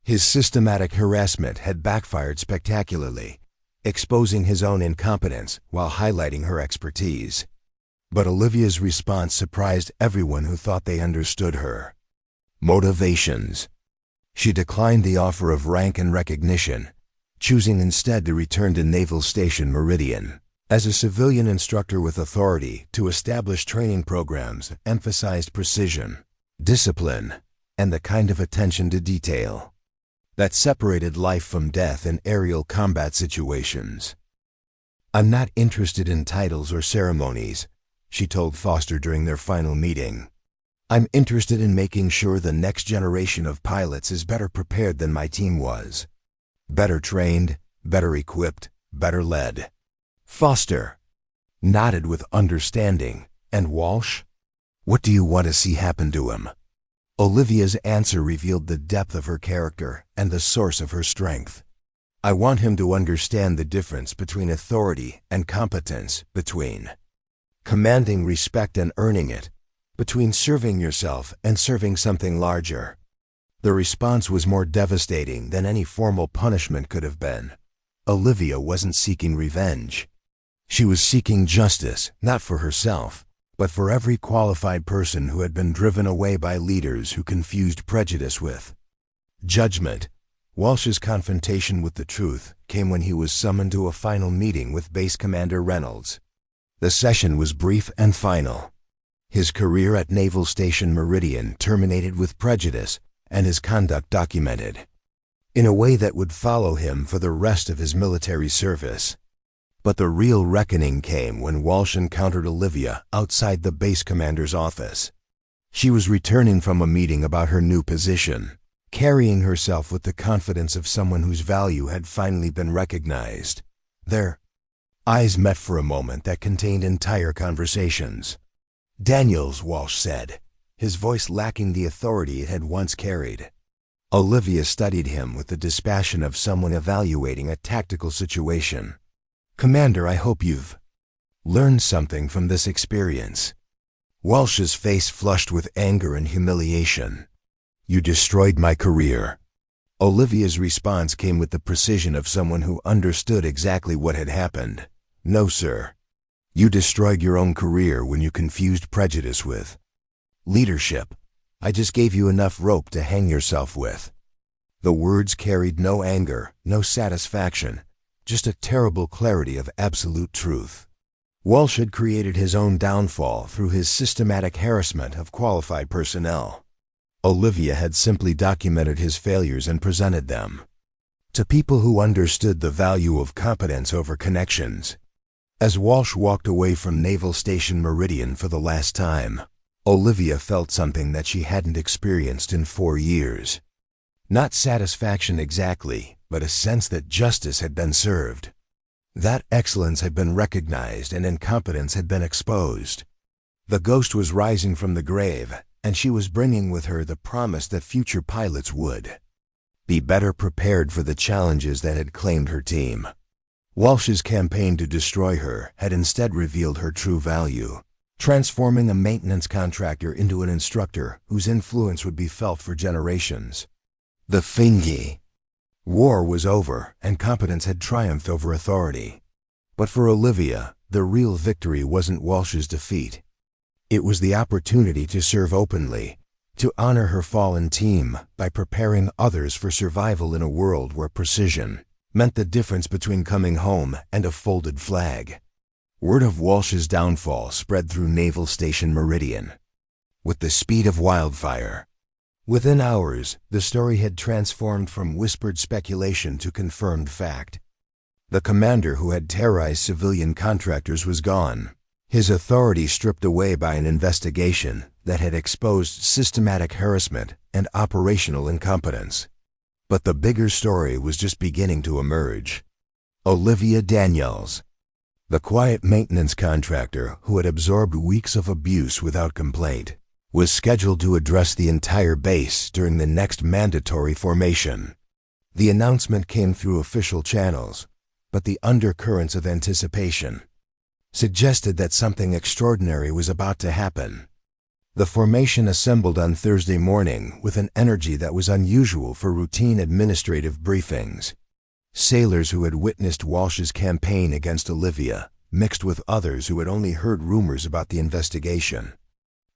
His systematic harassment had backfired spectacularly, exposing his own incompetence while highlighting her expertise. But Olivia's response surprised everyone who thought they understood her motivations. She declined the offer of rank and recognition, choosing instead to return to Naval Station Meridian. As a civilian instructor with authority to establish training programs that emphasized precision, discipline, and the kind of attention to detail that separated life from death in aerial combat situations. "I'm not interested in titles or ceremonies," she told Foster during their final meeting. "I'm interested in making sure the next generation of pilots is better prepared than my team was. Better trained, better equipped, better led." Foster nodded with understanding. "And Walsh? What do you want to see happen to him?" Olivia's answer revealed the depth of her character and the source of her strength. I want him to understand the difference between authority and competence, between commanding respect and earning it, between serving yourself and serving something larger." The response was more devastating than any formal punishment could have been. Olivia wasn't seeking revenge. She was seeking justice, not for herself, but for every qualified person who had been driven away by leaders who confused prejudice with judgment. Walsh's confrontation with the truth came when he was summoned to a final meeting with Base Commander Reynolds. The session was brief and final. His career at Naval Station Meridian terminated with prejudice, and his conduct documented, in a way that would follow him for the rest of his military service. But the real reckoning came when Walsh encountered Olivia outside the base commander's office. She was returning from a meeting about her new position, carrying herself with the confidence of someone whose value had finally been recognized. Their eyes met for a moment that contained entire conversations. "Daniels," Walsh said, his voice lacking the authority it had once carried. Olivia studied him with the dispassion of someone evaluating a tactical situation. "Commander, I hope you've learned something from this experience." Walsh's face flushed with anger and humiliation. "You destroyed my career." Olivia's response came with the precision of someone who understood exactly what had happened. "No, sir. You destroyed your own career when you confused prejudice with leadership. I just gave you enough rope to hang yourself with." The words carried no anger, no satisfaction, just a terrible clarity of absolute truth. Walsh had created his own downfall through his systematic harassment of qualified personnel. Olivia had simply documented his failures and presented them to people who understood the value of competence over connections. As Walsh walked away from Naval Station Meridian for the last time, Olivia felt something that she hadn't experienced in 4 years. Not satisfaction exactly, but a sense that justice had been served. That excellence had been recognized and incompetence had been exposed. The ghost was rising from the grave, and she was bringing with her the promise that future pilots would be better prepared for the challenges that had claimed her team. Walsh's campaign to destroy her had instead revealed her true value, transforming a maintenance contractor into an instructor whose influence would be felt for generations. The Fingi war was over, and competence had triumphed over authority. But for Olivia, the real victory wasn't Walsh's defeat. It was the opportunity to serve openly, to honor her fallen team by preparing others for survival in a world where precision meant the difference between coming home and a folded flag. Word of Walsh's downfall spread through Naval Station Meridian with the speed of wildfire. Within hours, the story had transformed from whispered speculation to confirmed fact. The commander who had terrorized civilian contractors was gone, his authority stripped away by an investigation that had exposed systematic harassment and operational incompetence. But the bigger story was just beginning to emerge. Olivia Daniels, the quiet maintenance contractor who had absorbed weeks of abuse without complaint, was scheduled to address the entire base during the next mandatory formation. The announcement came through official channels, but the undercurrents of anticipation suggested that something extraordinary was about to happen. The formation assembled on Thursday morning with an energy that was unusual for routine administrative briefings. Sailors who had witnessed Walsh's campaign against Olivia mixed with others who had only heard rumors about the investigation.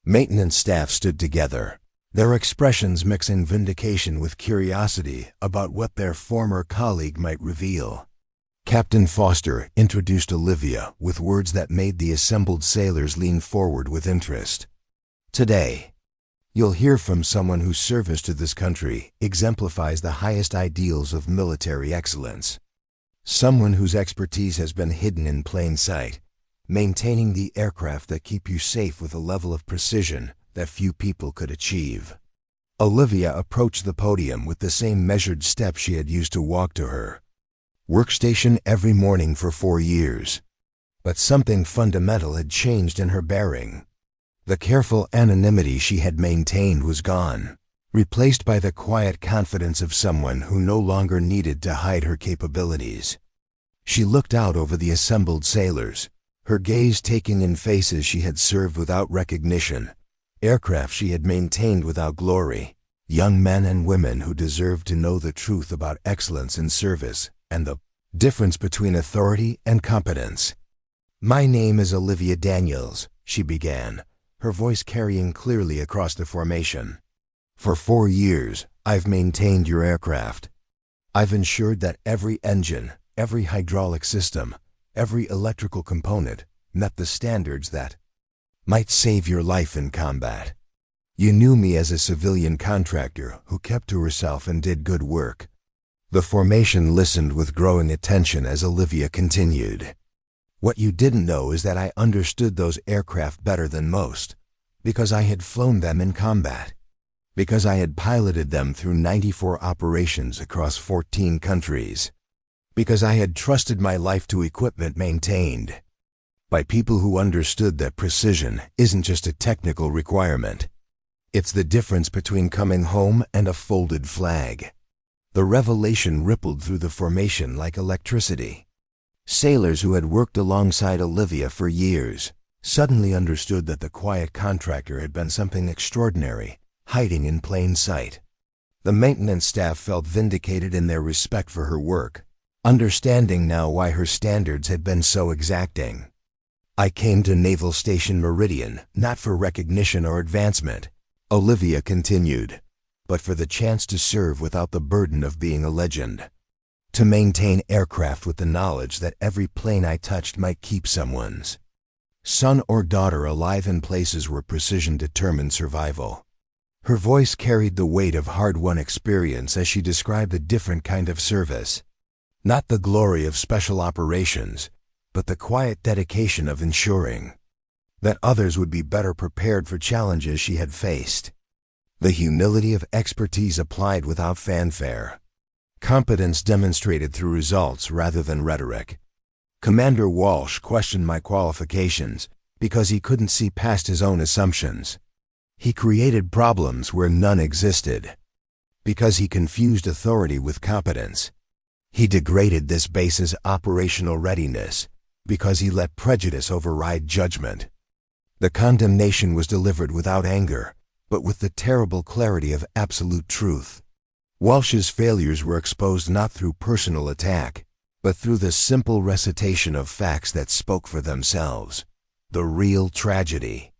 Maintenance staff stood together, their expressions mixing vindication with curiosity about what their former colleague might reveal. Captain Foster introduced Olivia with words that made the assembled sailors lean forward with interest. "Today, you'll hear from someone whose service to this country exemplifies the highest ideals of military excellence. Someone whose expertise has been hidden in plain sight, maintaining the aircraft that keep you safe with a level of precision that few people could achieve." Olivia approached the podium with the same measured step she had used to walk to her workstation every morning for 4 years. But something fundamental had changed in her bearing. The careful anonymity she had maintained was gone. replaced by the quiet confidence of someone who no longer needed to hide her capabilities. She looked out over the assembled sailors, her gaze taking in faces she had served without recognition, aircraft she had maintained without glory, young men and women who deserved to know the truth about excellence in service and the difference between authority and competence. "My name is Olivia Daniels," she began, her voice carrying clearly across the formation. "For 4 years, I've maintained your aircraft. I've ensured that every engine, every hydraulic system, every electrical component met the standards that might save your life in combat. You knew me as a civilian contractor who kept to herself and did good work." The formation listened with growing attention as Olivia continued. "What you didn't know is that I understood those aircraft better than most, because I had flown them in combat, because I had piloted them through 94 operations across 14 countries, because I had trusted my life to equipment maintained by people who understood that precision isn't just a technical requirement. It's the difference between coming home and a folded flag." The revelation rippled through the formation like electricity. Sailors who had worked alongside Olivia for years suddenly understood that the quiet contractor had been something extraordinary, hiding in plain sight. The maintenance staff felt vindicated in their respect for her work, understanding now why her standards had been so exacting. "I came to Naval Station Meridian not for recognition or advancement," Olivia continued, "but for the chance to serve without the burden of being a legend. To maintain aircraft with the knowledge that every plane I touched might keep someone's son or daughter alive in places where precision determined survival." Her voice carried the weight of hard-won experience as she described a different kind of service. Not the glory of special operations, but the quiet dedication of ensuring that others would be better prepared for challenges she had faced. The humility of expertise applied without fanfare. Competence demonstrated through results rather than rhetoric. Commander Walsh questioned my qualifications because he couldn't see past his own assumptions. He created problems where none existed because he confused authority with competence. He degraded this base's operational readiness because he let prejudice override judgment. The condemnation was delivered without anger, but with the terrible clarity of absolute truth. Walsh's failures were exposed not through personal attack, but through the simple recitation of facts that spoke for themselves. The real tragedy,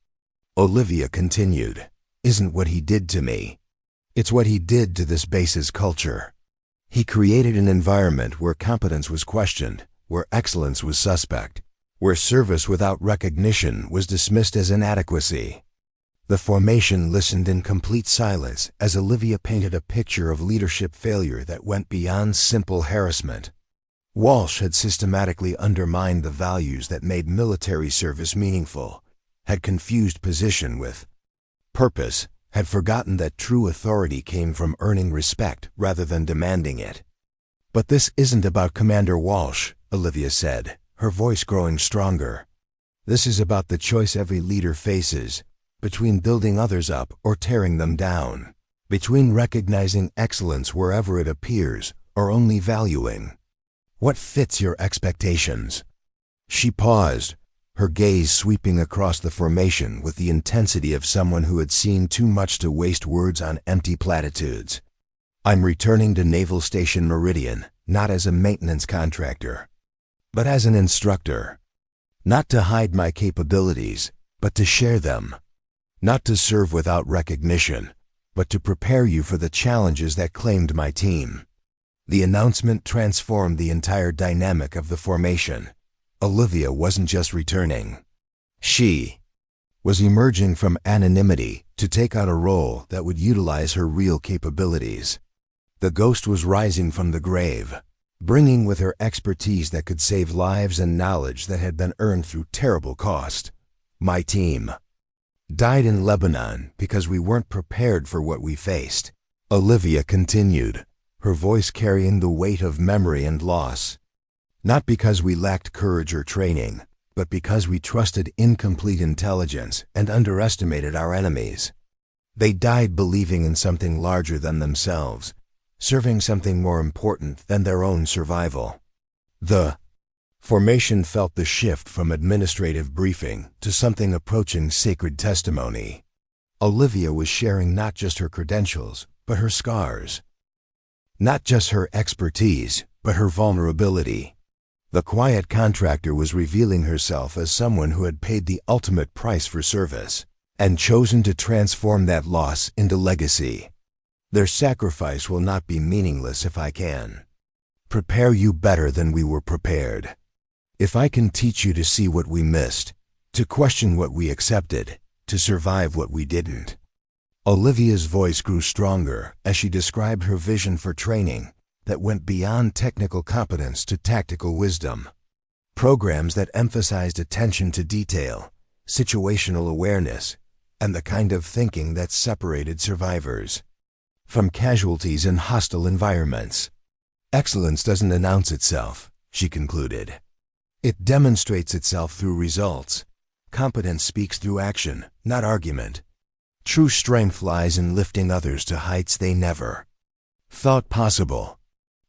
Olivia continued, isn't what he did to me. It's what he did to this base's culture. He created an environment where competence was questioned, where excellence was suspect, where service without recognition was dismissed as inadequacy. The formation listened in complete silence as Olivia painted a picture of leadership failure that went beyond simple harassment. Walsh had systematically undermined the values that made military service meaningful, had confused position with purpose, had forgotten that true authority came from earning respect rather than demanding it. "But this isn't about Commander Walsh," Olivia said, her voice growing stronger. "This is about the choice every leader faces, between building others up or tearing them down, between recognizing excellence wherever it appears or only valuing what fits your expectations." She paused, her gaze sweeping across the formation with the intensity of someone who had seen too much to waste words on empty platitudes. "I'm returning to Naval Station Meridian, not as a maintenance contractor, but as an instructor. Not to hide my capabilities, but to share them. Not to serve without recognition, but to prepare you for the challenges that claimed my team." The announcement transformed the entire dynamic of the formation. Olivia wasn't just returning. She was emerging from anonymity to take on a role that would utilize her real capabilities. The ghost was rising from the grave, bringing with her expertise that could save lives and knowledge that had been earned through terrible cost. "My team died in Lebanon because we weren't prepared for what we faced," Olivia continued, her voice carrying the weight of memory and loss. "Not because we lacked courage or training, but because we trusted incomplete intelligence and underestimated our enemies. They died believing in something larger than themselves, serving something more important than their own survival. The formation felt the shift from administrative briefing to something approaching sacred testimony. Olivia was sharing not just her credentials, but her scars. Not just her expertise, but her vulnerability. The quiet contractor was revealing herself as someone who had paid the ultimate price for service, and chosen to transform that loss into legacy. Their sacrifice will not be meaningless if I can prepare you better than we were prepared. If I can teach you to see what we missed, to question what we accepted, to survive what we didn't. Olivia's voice grew stronger as she described her vision for training that went beyond technical competence to tactical wisdom. Programs that emphasized attention to detail, situational awareness, and the kind of thinking that separated survivors from casualties in hostile environments. Excellence doesn't announce itself, she concluded. It demonstrates itself through results. Competence speaks through action, not argument. True strength lies in lifting others to heights they never thought possible.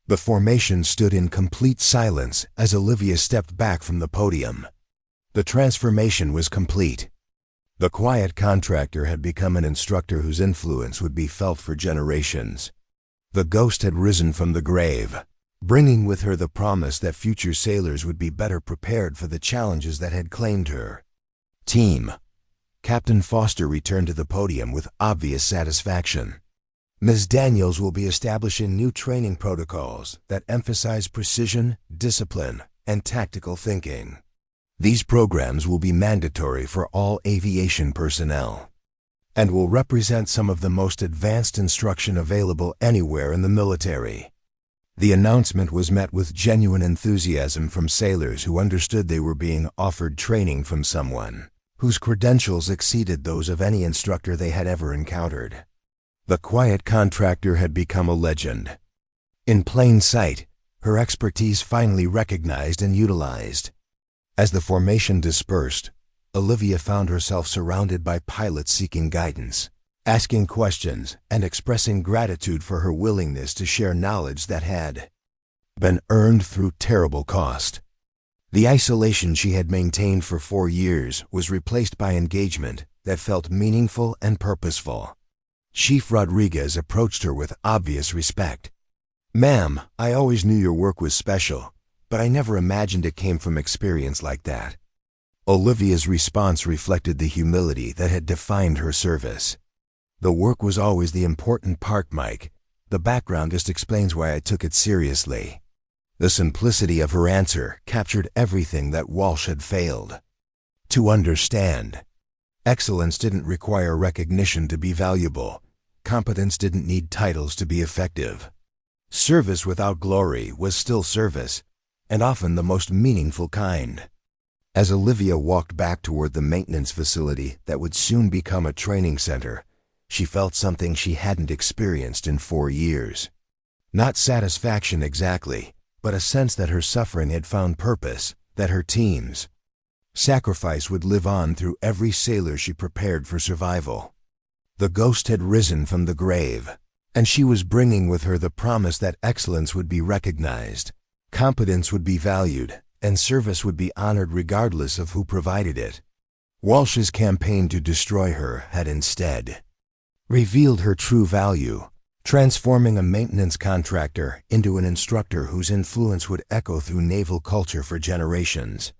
The formation stood in complete silence as Olivia stepped back from the podium. The transformation was complete. The quiet contractor had become an instructor whose influence would be felt for generations. The ghost had risen from the grave, bringing with her the promise that future sailors would be better prepared for the challenges that had claimed her. Team. Captain Foster returned to the podium with obvious satisfaction. Ms. Daniels will be establishing new training protocols that emphasize precision, discipline, and tactical thinking. These programs will be mandatory for all aviation personnel and will represent some of the most advanced instruction available anywhere in the military. The announcement was met with genuine enthusiasm from sailors who understood they were being offered training from someone whose credentials exceeded those of any instructor they had ever encountered. The quiet contractor had become a legend. In plain sight, her expertise finally recognized and utilized. As the formation dispersed, Olivia found herself surrounded by pilots seeking guidance, asking questions, and expressing gratitude for her willingness to share knowledge that had been earned through terrible cost. The isolation she had maintained for 4 years was replaced by engagement that felt meaningful and purposeful. Chief Rodriguez approached her with obvious respect. "Ma'am, I always knew your work was special, but I never imagined it came from experience like that." Olivia's response reflected the humility that had defined her service. "The work was always the important part, Mike. The background just explains why I took it seriously." The simplicity of her answer captured everything that Walsh had failed to understand. Excellence didn't require recognition to be valuable. Competence didn't need titles to be effective. Service without glory was still service, and often the most meaningful kind. As Olivia walked back toward the maintenance facility that would soon become a training center, she felt something she hadn't experienced in 4 years. Not satisfaction exactly, but a sense that her suffering had found purpose, that her team's sacrifice would live on through every sailor she prepared for survival. The ghost had risen from the grave, and she was bringing with her the promise that excellence would be recognized, competence would be valued, and service would be honored regardless of who provided it. Walsh's campaign to destroy her had instead revealed her true value, transforming a maintenance contractor into an instructor whose influence would echo through naval culture for generations.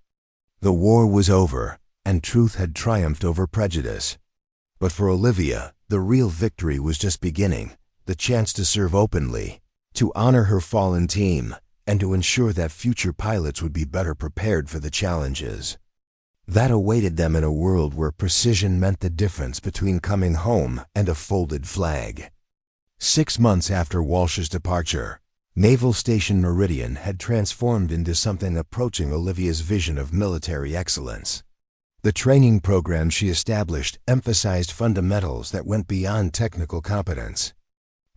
The war was over, and truth had triumphed over prejudice. But for Olivia, the real victory was just beginning, the chance to serve openly, to honor her fallen team, and to ensure that future pilots would be better prepared for the challenges that awaited them in a world where precision meant the difference between coming home and a folded flag. 6 months after Walsh's departure, Naval Station Meridian had transformed into something approaching Olivia's vision of military excellence. The training program she established emphasized fundamentals that went beyond technical competence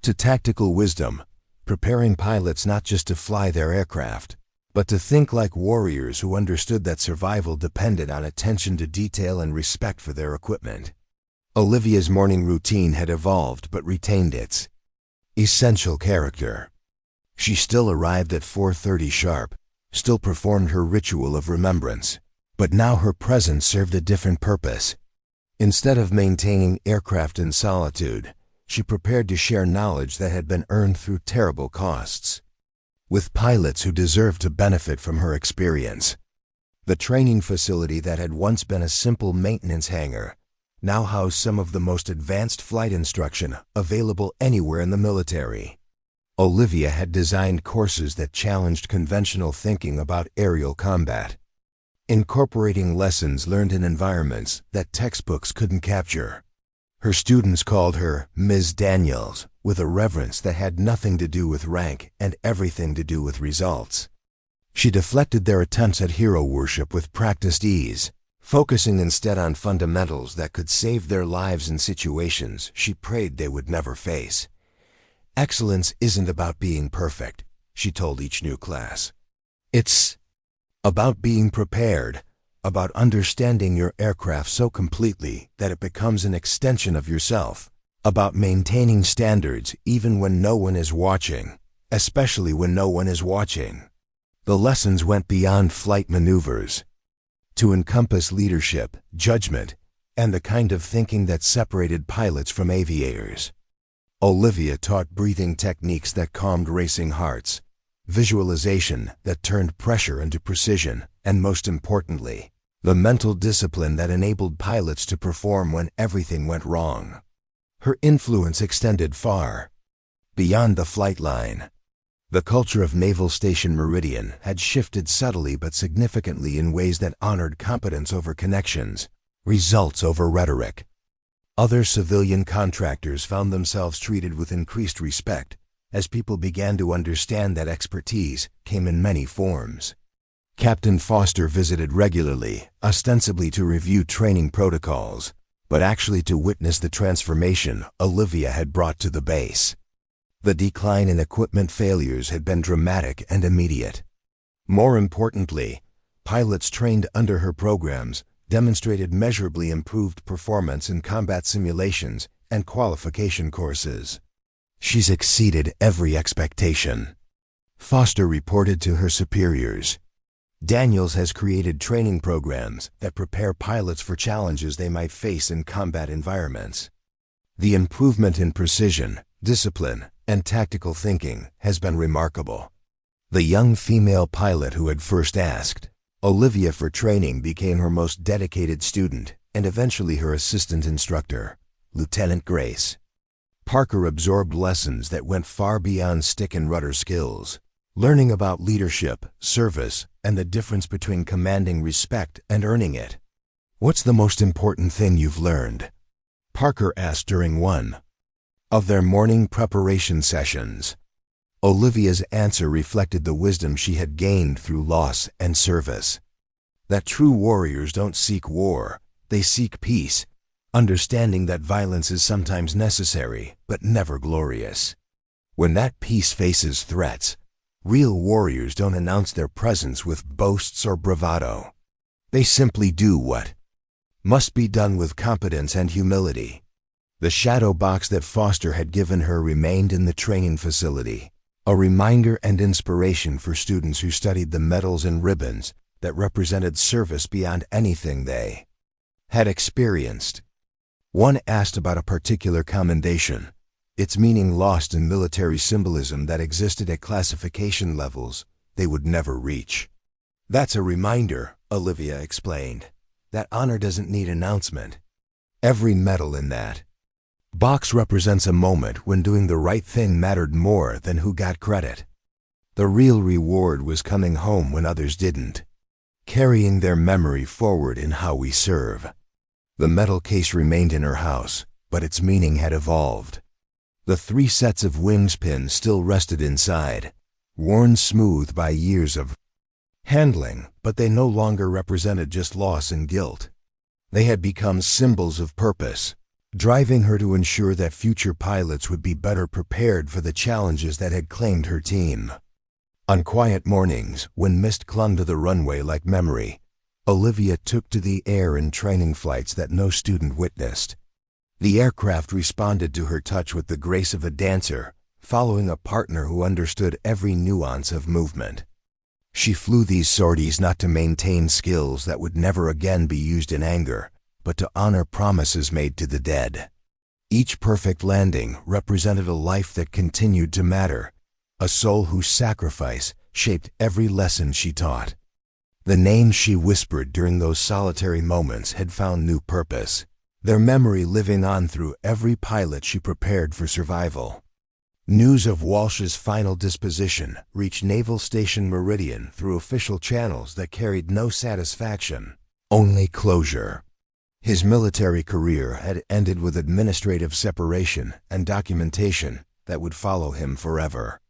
to tactical wisdom, preparing pilots not just to fly their aircraft, but to think like warriors who understood that survival depended on attention to detail and respect for their equipment. Olivia's morning routine had evolved but retained its essential character. She still arrived at 4:30 sharp, still performed her ritual of remembrance, but now her presence served a different purpose. Instead of maintaining aircraft in solitude, she prepared to share knowledge that had been earned through terrible costs, with pilots who deserved to benefit from her experience. The training facility that had once been a simple maintenance hangar now housed some of the most advanced flight instruction available anywhere in the military. Olivia had designed courses that challenged conventional thinking about aerial combat, incorporating lessons learned in environments that textbooks couldn't capture. Her students called her Ms. Daniels with a reverence that had nothing to do with rank and everything to do with results. She deflected their attempts at hero worship with practiced ease, focusing instead on fundamentals that could save their lives in situations she prayed they would never face. Excellence isn't about being perfect, she told each new class. It's about being prepared, about understanding your aircraft so completely that it becomes an extension of yourself, about maintaining standards even when no one is watching, especially when no one is watching. The lessons went beyond flight maneuvers to encompass leadership, judgment, and the kind of thinking that separated pilots from aviators. Olivia taught breathing techniques that calmed racing hearts, visualization that turned pressure into precision, and most importantly, the mental discipline that enabled pilots to perform when everything went wrong. Her influence extended far beyond the flight line. The culture of Naval Station Meridian had shifted subtly but significantly in ways that honored competence over connections, results over rhetoric. Other civilian contractors found themselves treated with increased respect as people began to understand that expertise came in many forms. Captain Foster visited regularly, ostensibly to review training protocols, but actually to witness the transformation Olivia had brought to the base. The decline in equipment failures had been dramatic and immediate. More importantly, pilots trained under her programs demonstrated measurably improved performance in combat simulations and qualification courses. She's exceeded every expectation, Foster reported to her superiors. Daniels has created training programs that prepare pilots for challenges they might face in combat environments. The improvement in precision, discipline, and tactical thinking has been remarkable. The young female pilot who had first asked Olivia for training became her most dedicated student and eventually her assistant instructor, Lieutenant Grace. Parker absorbed lessons that went far beyond stick and rudder skills, learning about leadership, service, and the difference between commanding respect and earning it. "What's the most important thing you've learned?" Parker asked during one of their morning preparation sessions. Olivia's answer reflected the wisdom she had gained through loss and service. That true warriors don't seek war, they seek peace, understanding that violence is sometimes necessary, but never glorious. When that peace faces threats, real warriors don't announce their presence with boasts or bravado. They simply do what must be done with competence and humility. The shadow box that Foster had given her remained in the training facility, a reminder and inspiration for students who studied the medals and ribbons that represented service beyond anything they had experienced. One asked about a particular commendation, its meaning lost in military symbolism that existed at classification levels they would never reach. "That's a reminder," Olivia explained. "That honor doesn't need announcement. Every medal in that box represents a moment when doing the right thing mattered more than who got credit. The real reward was coming home when others didn't, carrying their memory forward in how we serve." The metal case remained in her house, but its meaning had evolved. The 3 sets of wings pins still rested inside, worn smooth by years of handling, but they no longer represented just loss and guilt. They had become symbols of purpose, driving her to ensure that future pilots would be better prepared for the challenges that had claimed her team. On quiet mornings, when mist clung to the runway like memory, Olivia took to the air in training flights that no student witnessed. The aircraft responded to her touch with the grace of a dancer, following a partner who understood every nuance of movement. She flew these sorties not to maintain skills that would never again be used in anger, but to honor promises made to the dead. Each perfect landing represented a life that continued to matter, a soul whose sacrifice shaped every lesson she taught. The names she whispered during those solitary moments had found new purpose, their memory living on through every pilot she prepared for survival. News of Walsh's final disposition reached Naval Station Meridian through official channels that carried no satisfaction, only closure. His military career had ended with administrative separation and documentation that would follow him forever.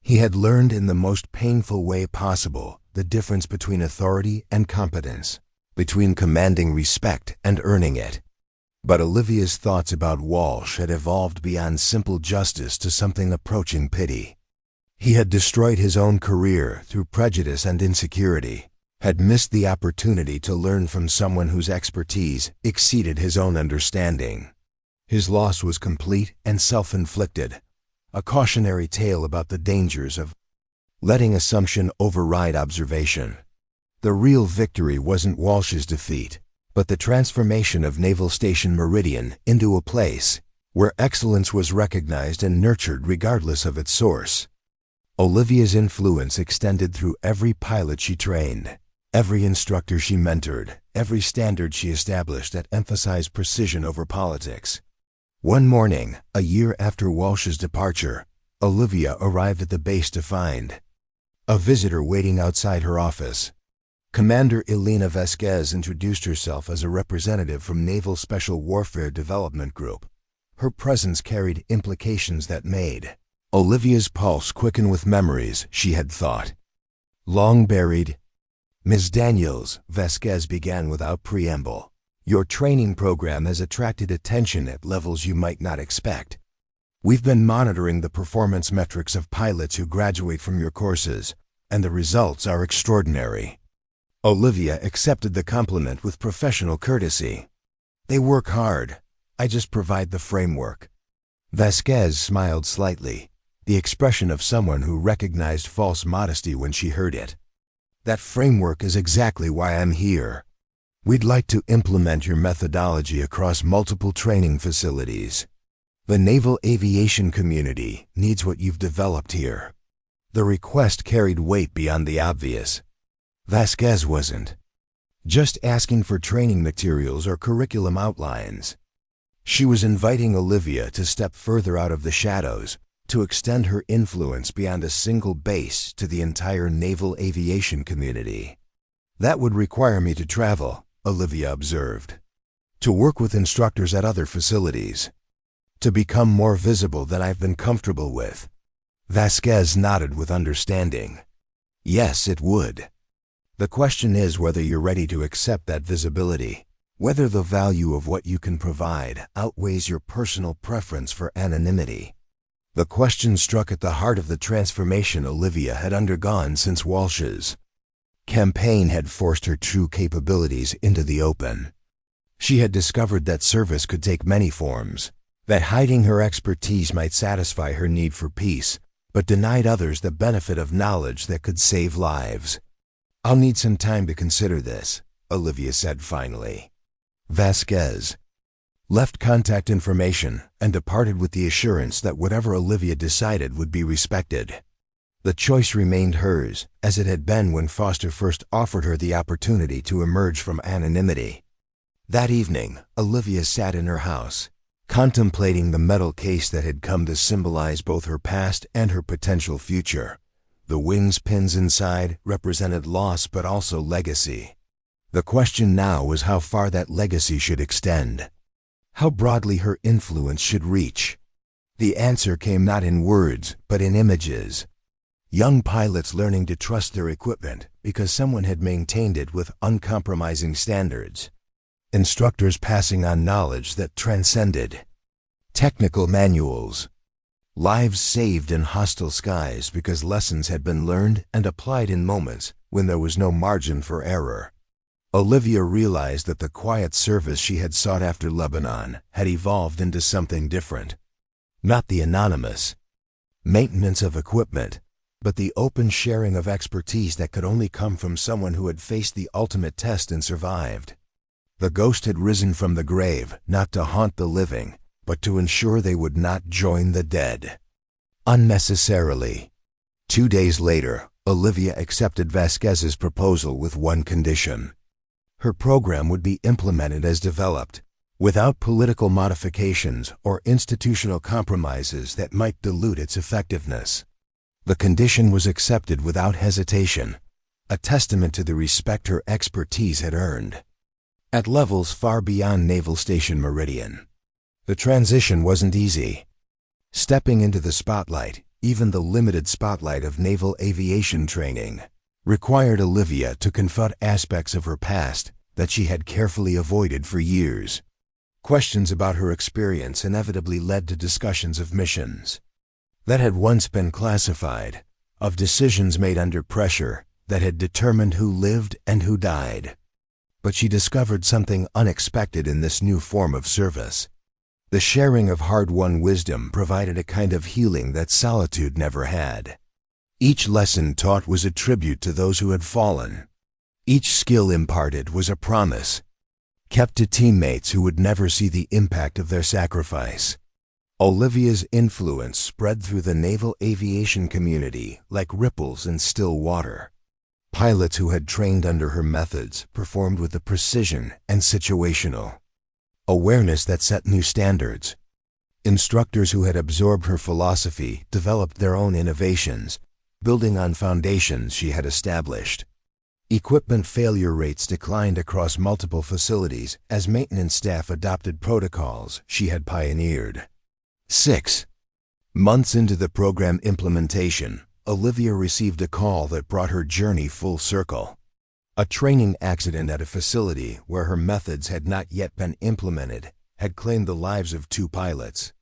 He had learned in the most painful way possible the difference between authority and competence, between commanding respect and earning it. But Olivia's thoughts about Walsh had evolved beyond simple justice to something approaching pity. He had destroyed his own career through prejudice and insecurity, had missed the opportunity to learn from someone whose expertise exceeded his own understanding. His loss was complete and self-inflicted, a cautionary tale about the dangers of letting assumption override observation. The real victory wasn't Walsh's defeat, but the transformation of Naval Station Meridian into a place where excellence was recognized and nurtured regardless of its source. Olivia's influence extended through every pilot she trained, every instructor she mentored, every standard she established that emphasized precision over politics. One morning, a year after Walsh's departure, Olivia arrived at the base to find a visitor waiting outside her office. Commander Elena Vasquez introduced herself as a representative from Naval Special Warfare Development Group. Her presence carried implications that made Olivia's pulse quicken with memories she had thought long buried. "Ms. Daniels," Vasquez began without preamble, "your training program has attracted attention at levels you might not expect. We've been monitoring the performance metrics of pilots who graduate from your courses, and the results are extraordinary." Olivia accepted the compliment with professional courtesy. "They work hard. I just provide the framework." Vasquez smiled slightly, the expression of someone who recognized false modesty when she heard it. "That framework is exactly why I'm here. We'd like to implement your methodology across multiple training facilities. The naval aviation community needs what you've developed here." The request carried weight beyond the obvious. Vasquez wasn't just asking for training materials or curriculum outlines. She was inviting Olivia to step further out of the shadows, to extend her influence beyond a single base to the entire naval aviation community. "That would require me to travel," Olivia observed, "to work with instructors at other facilities, to become more visible than I've been comfortable with." Vasquez nodded with understanding. "Yes, it would. The question is whether you're ready to accept that visibility, whether the value of what you can provide outweighs your personal preference for anonymity." The question struck at the heart of the transformation Olivia had undergone since Walsh's campaign had forced her true capabilities into the open. She had discovered that service could take many forms, that hiding her expertise might satisfy her need for peace, but denied others the benefit of knowledge that could save lives. "I'll need some time to consider this," Olivia said finally. Vasquez left contact information and departed with the assurance that whatever Olivia decided would be respected. The choice remained hers, as it had been when Foster first offered her the opportunity to emerge from anonymity. That evening, Olivia sat in her house, contemplating the metal case that had come to symbolize both her past and her potential future. The wings pins inside represented loss but also legacy. The question now was how far that legacy should extend, how broadly her influence should reach. The answer came not in words but in images. Young pilots learning to trust their equipment because someone had maintained it with uncompromising standards. Instructors passing on knowledge that transcended technical manuals. Lives saved in hostile skies because lessons had been learned and applied in moments when there was no margin for error. Olivia realized that the quiet service she had sought after Lebanon had evolved into something different. Not the anonymous maintenance of equipment, but the open sharing of expertise that could only come from someone who had faced the ultimate test and survived. The ghost had risen from the grave, not to haunt the living, but to ensure they would not join the dead unnecessarily. 2 days later, Olivia accepted Vasquez's proposal with one condition. Her program would be implemented as developed, without political modifications or institutional compromises that might dilute its effectiveness. The condition was accepted without hesitation, a testament to the respect her expertise had earned. At levels far beyond Naval Station Meridian, the transition wasn't easy. Stepping into the spotlight, even the limited spotlight of naval aviation training, required Olivia to confront aspects of her past that she had carefully avoided for years. Questions about her experience inevitably led to discussions of missions that had once been classified, of decisions made under pressure that had determined who lived and who died. But she discovered something unexpected in this new form of service. The sharing of hard-won wisdom provided a kind of healing that solitude never had. Each lesson taught was a tribute to those who had fallen. Each skill imparted was a promise, kept to teammates who would never see the impact of their sacrifice. Olivia's influence spread through the naval aviation community like ripples in still water. Pilots who had trained under her methods performed with the precision and situational awareness that set new standards. Instructors who had absorbed her philosophy developed their own innovations, building on foundations she had established. Equipment failure rates declined across multiple facilities as maintenance staff adopted protocols she had pioneered. 6 months into the program implementation, Olivia received a call that brought her journey full circle. A training accident at a facility where her methods had not yet been implemented had claimed the lives of 2 pilots.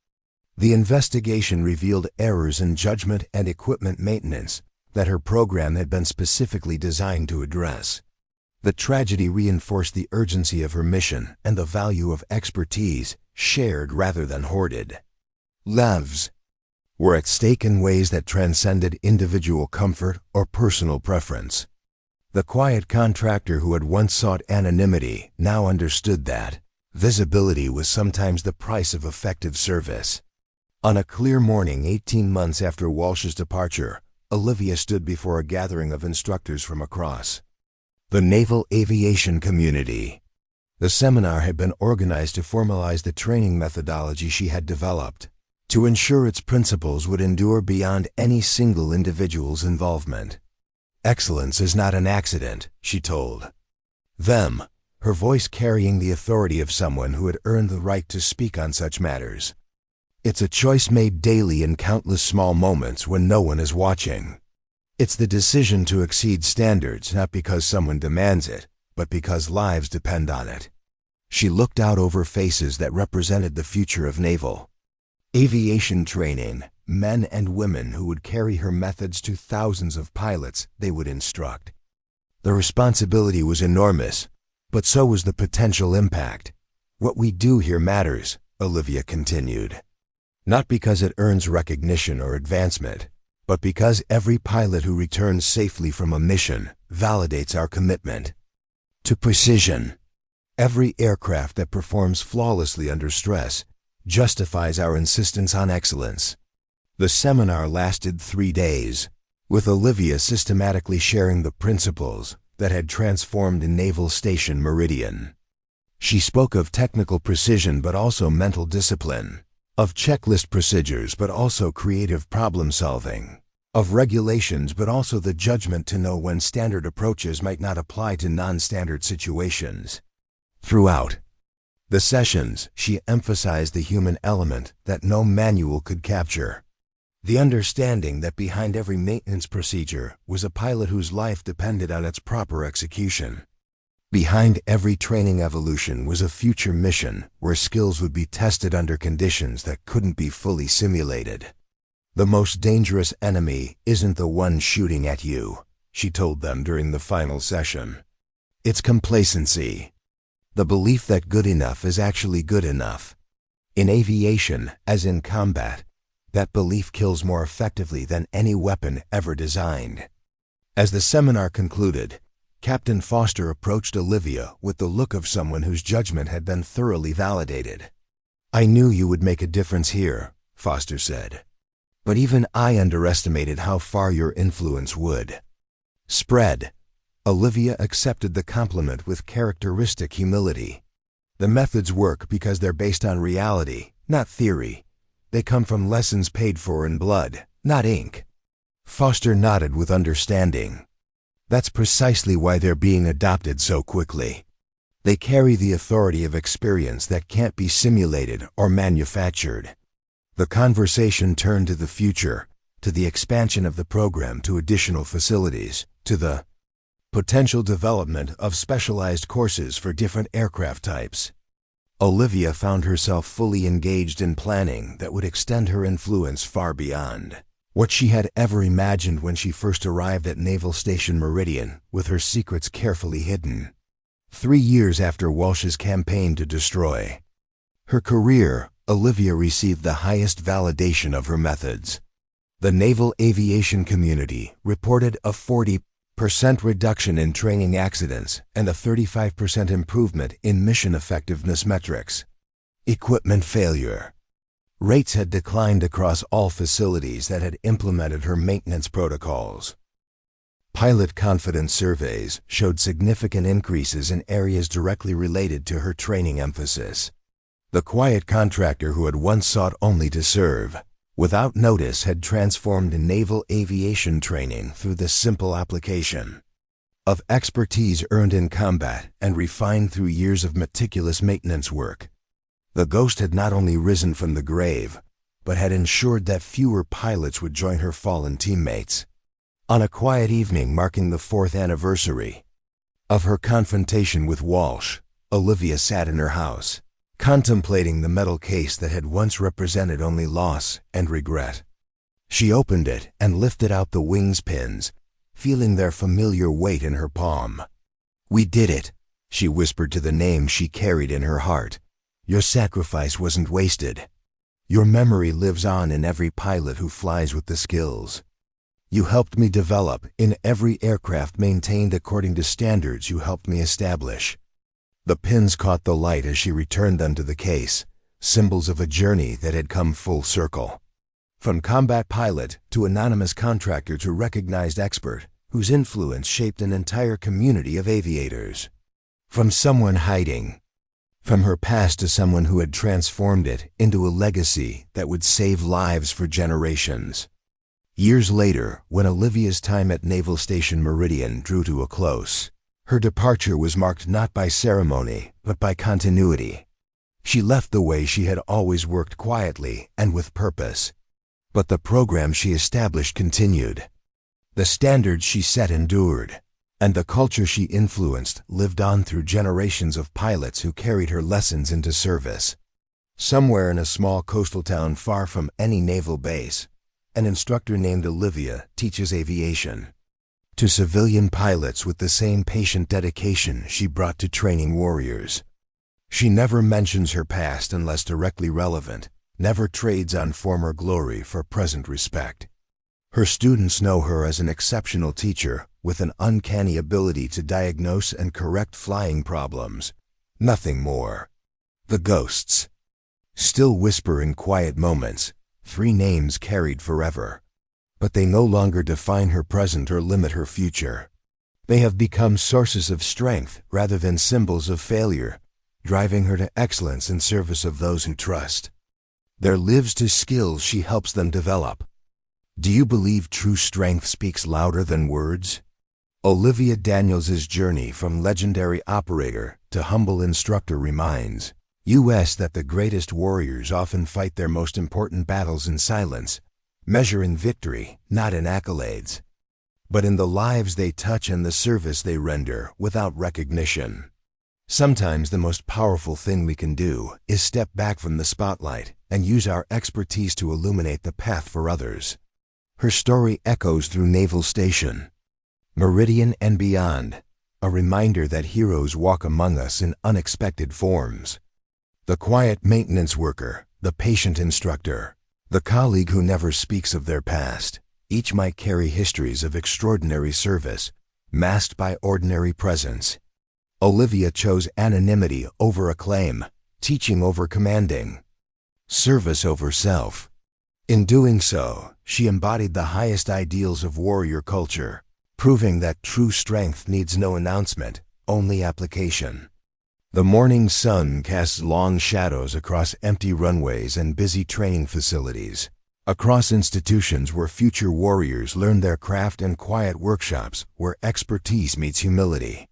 The investigation revealed errors in judgment and equipment maintenance that her program had been specifically designed to address. The tragedy reinforced the urgency of her mission and the value of expertise shared rather than hoarded. Lives were at stake in ways that transcended individual comfort or personal preference. The quiet contractor who had once sought anonymity now understood that visibility was sometimes the price of effective service. On a clear morning 18 months after Walsh's departure, Olivia stood before a gathering of instructors from across the naval aviation community. The seminar had been organized to formalize the training methodology she had developed, to ensure its principles would endure beyond any single individual's involvement. Excellence is not an accident, she told them, her voice carrying the authority of someone who had earned the right to speak on such matters. It's a choice made daily in countless small moments when no one is watching. It's the decision to exceed standards not because someone demands it, but because lives depend on it. She looked out over faces that represented the future of naval aviation training, men and women who would carry her methods to thousands of pilots they would instruct. The responsibility was enormous, but so was the potential impact. What we do here matters, Olivia continued. Not because it earns recognition or advancement, but because every pilot who returns safely from a mission validates our commitment to precision. Every aircraft that performs flawlessly under stress justifies our insistence on excellence. The seminar lasted 3 days, with Olivia systematically sharing the principles that had transformed Naval Station Meridian. She spoke of technical precision but also mental discipline, of checklist procedures but also creative problem solving, of regulations but also the judgment to know when standard approaches might not apply to non-standard situations. Throughout the sessions, she emphasized the human element that no manual could capture. The understanding that behind every maintenance procedure was a pilot whose life depended on its proper execution. Behind every training evolution was a future mission where skills would be tested under conditions that couldn't be fully simulated. The most dangerous enemy isn't the one shooting at you, she told them during the final session. It's complacency. The belief that good enough is actually good enough. In aviation, as in combat, that belief kills more effectively than any weapon ever designed. As the seminar concluded, Captain Foster approached Olivia with the look of someone whose judgment had been thoroughly validated. "I knew you would make a difference here," Foster said. "But even I underestimated how far your influence would spread." Olivia accepted the compliment with characteristic humility. The methods work because they're based on reality, not theory. They come from lessons paid for in blood, not ink. Foster nodded with understanding. That's precisely why they're being adopted so quickly. They carry the authority of experience that can't be simulated or manufactured. The conversation turned to the future, to the expansion of the program to additional facilities, to the potential development of specialized courses for different aircraft types. Olivia found herself fully engaged in planning that would extend her influence far beyond what she had ever imagined when she first arrived at Naval Station Meridian with her secrets carefully hidden. 3 years after Walsh's campaign to destroy her career, Olivia received the highest validation of her methods. The naval aviation community reported a 40% reduction in training accidents and a 35% improvement in mission effectiveness metrics. Equipment failure rates had declined across all facilities that had implemented her maintenance protocols. Pilot confidence surveys showed significant increases in areas directly related to her training emphasis. The quiet contractor who had once sought only to serve, without notice, had transformed naval aviation training through the simple application of expertise earned in combat and refined through years of meticulous maintenance work. The ghost had not only risen from the grave, but had ensured that fewer pilots would join her fallen teammates. On a quiet evening marking the 4th anniversary of her confrontation with Walsh, Olivia sat in her house, contemplating the metal case that had once represented only loss and regret. She opened it and lifted out the wings pins, feeling their familiar weight in her palm. "We did it," she whispered to the name she carried in her heart. "Your sacrifice wasn't wasted. Your memory lives on in every pilot who flies with the skills you helped me develop, in every aircraft maintained according to standards you helped me establish." The pins caught the light as she returned them to the case, symbols of a journey that had come full circle. From combat pilot to anonymous contractor to recognized expert, whose influence shaped an entire community of aviators. From someone hiding from her past to someone who had transformed it into a legacy that would save lives for generations. Years later, when Olivia's time at Naval Station Meridian drew to a close, her departure was marked not by ceremony, but by continuity. She left the way she had always worked, quietly and with purpose. But the program she established continued. The standards she set endured, and the culture she influenced lived on through generations of pilots who carried her lessons into service. Somewhere in a small coastal town far from any naval base, an instructor named Olivia teaches aviation to civilian pilots with the same patient dedication she brought to training warriors. She never mentions her past unless directly relevant, never trades on former glory for present respect. Her students know her as an exceptional teacher with an uncanny ability to diagnose and correct flying problems. Nothing more. The ghosts still whisper in quiet moments, 3 names carried forever. But they no longer define her present or limit her future. They have become sources of strength rather than symbols of failure, driving her to excellence in service of those who trust. There lives to skills she helps them develop. Do you believe true strength speaks louder than words? Olivia Daniels' journey from legendary operator to humble instructor reminds us that the greatest warriors often fight their most important battles in silence, measure in victory, not in accolades, but in the lives they touch and the service they render without recognition. Sometimes the most powerful thing we can do is step back from the spotlight and use our expertise to illuminate the path for others. Her story echoes through Naval Station Meridian and beyond, a reminder that heroes walk among us in unexpected forms. The quiet maintenance worker, the patient instructor, the colleague who never speaks of their past, each might carry histories of extraordinary service, masked by ordinary presence. Olivia chose anonymity over acclaim, teaching over commanding, service over self. In doing so, she embodied the highest ideals of warrior culture, proving that true strength needs no announcement, only application. The morning sun casts long shadows across empty runways and busy training facilities, across institutions where future warriors learn their craft and quiet workshops where expertise meets humility.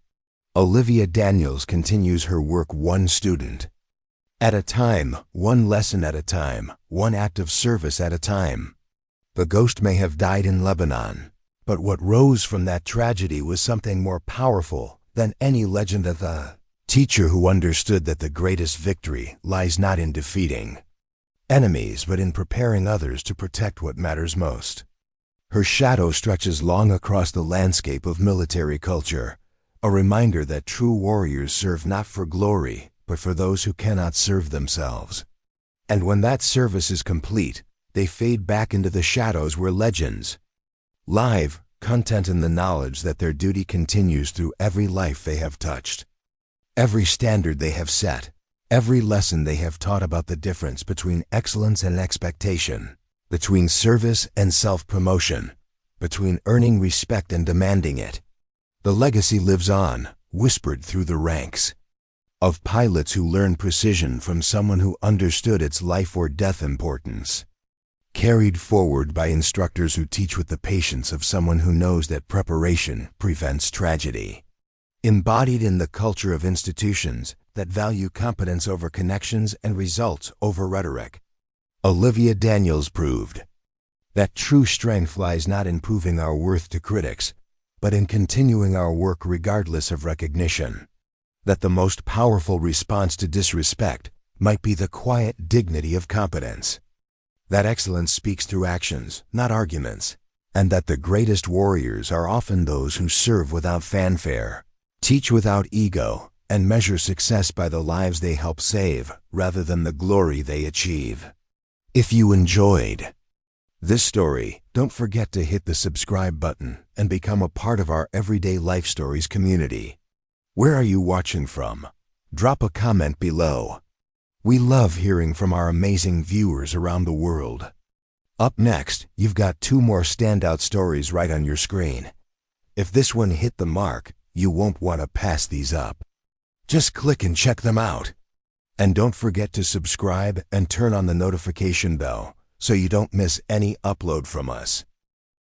Olivia Daniels continues her work one student at a time, one lesson at a time, one act of service at a time. The ghost may have died in Lebanon, but what rose from that tragedy was something more powerful than any legend of the teacher who understood that the greatest victory lies not in defeating enemies but in preparing others to protect what matters most. Her shadow stretches long across the landscape of military culture, a reminder that true warriors serve not for glory, but for those who cannot serve themselves. And when that service is complete, they fade back into the shadows where legends live, content in the knowledge that their duty continues through every life they have touched, every standard they have set, every lesson they have taught about the difference between excellence and expectation, between service and self-promotion, between earning respect and demanding it. The legacy lives on, whispered through the ranks, of pilots who learned precision from someone who understood its life or death importance, carried forward by instructors who teach with the patience of someone who knows that preparation prevents tragedy, embodied in the culture of institutions that value competence over connections and results over rhetoric. Olivia Daniels proved that true strength lies not in proving our worth to critics, but in continuing our work regardless of recognition. That the most powerful response to disrespect might be the quiet dignity of competence. That excellence speaks through actions, not arguments, and that the greatest warriors are often those who serve without fanfare, teach without ego, and measure success by the lives they help save rather than the glory they achieve. If you enjoyed this story, don't forget to hit the subscribe button and become a part of our Everyday Life Stories community. Where are you watching from? Drop a comment below. We love hearing from our amazing viewers around the world. Up next, you've got 2 more standout stories right on your screen. If this one hit the mark, you won't want to pass these up. Just click and check them out. And don't forget to subscribe and turn on the notification bell so you don't miss any upload from us.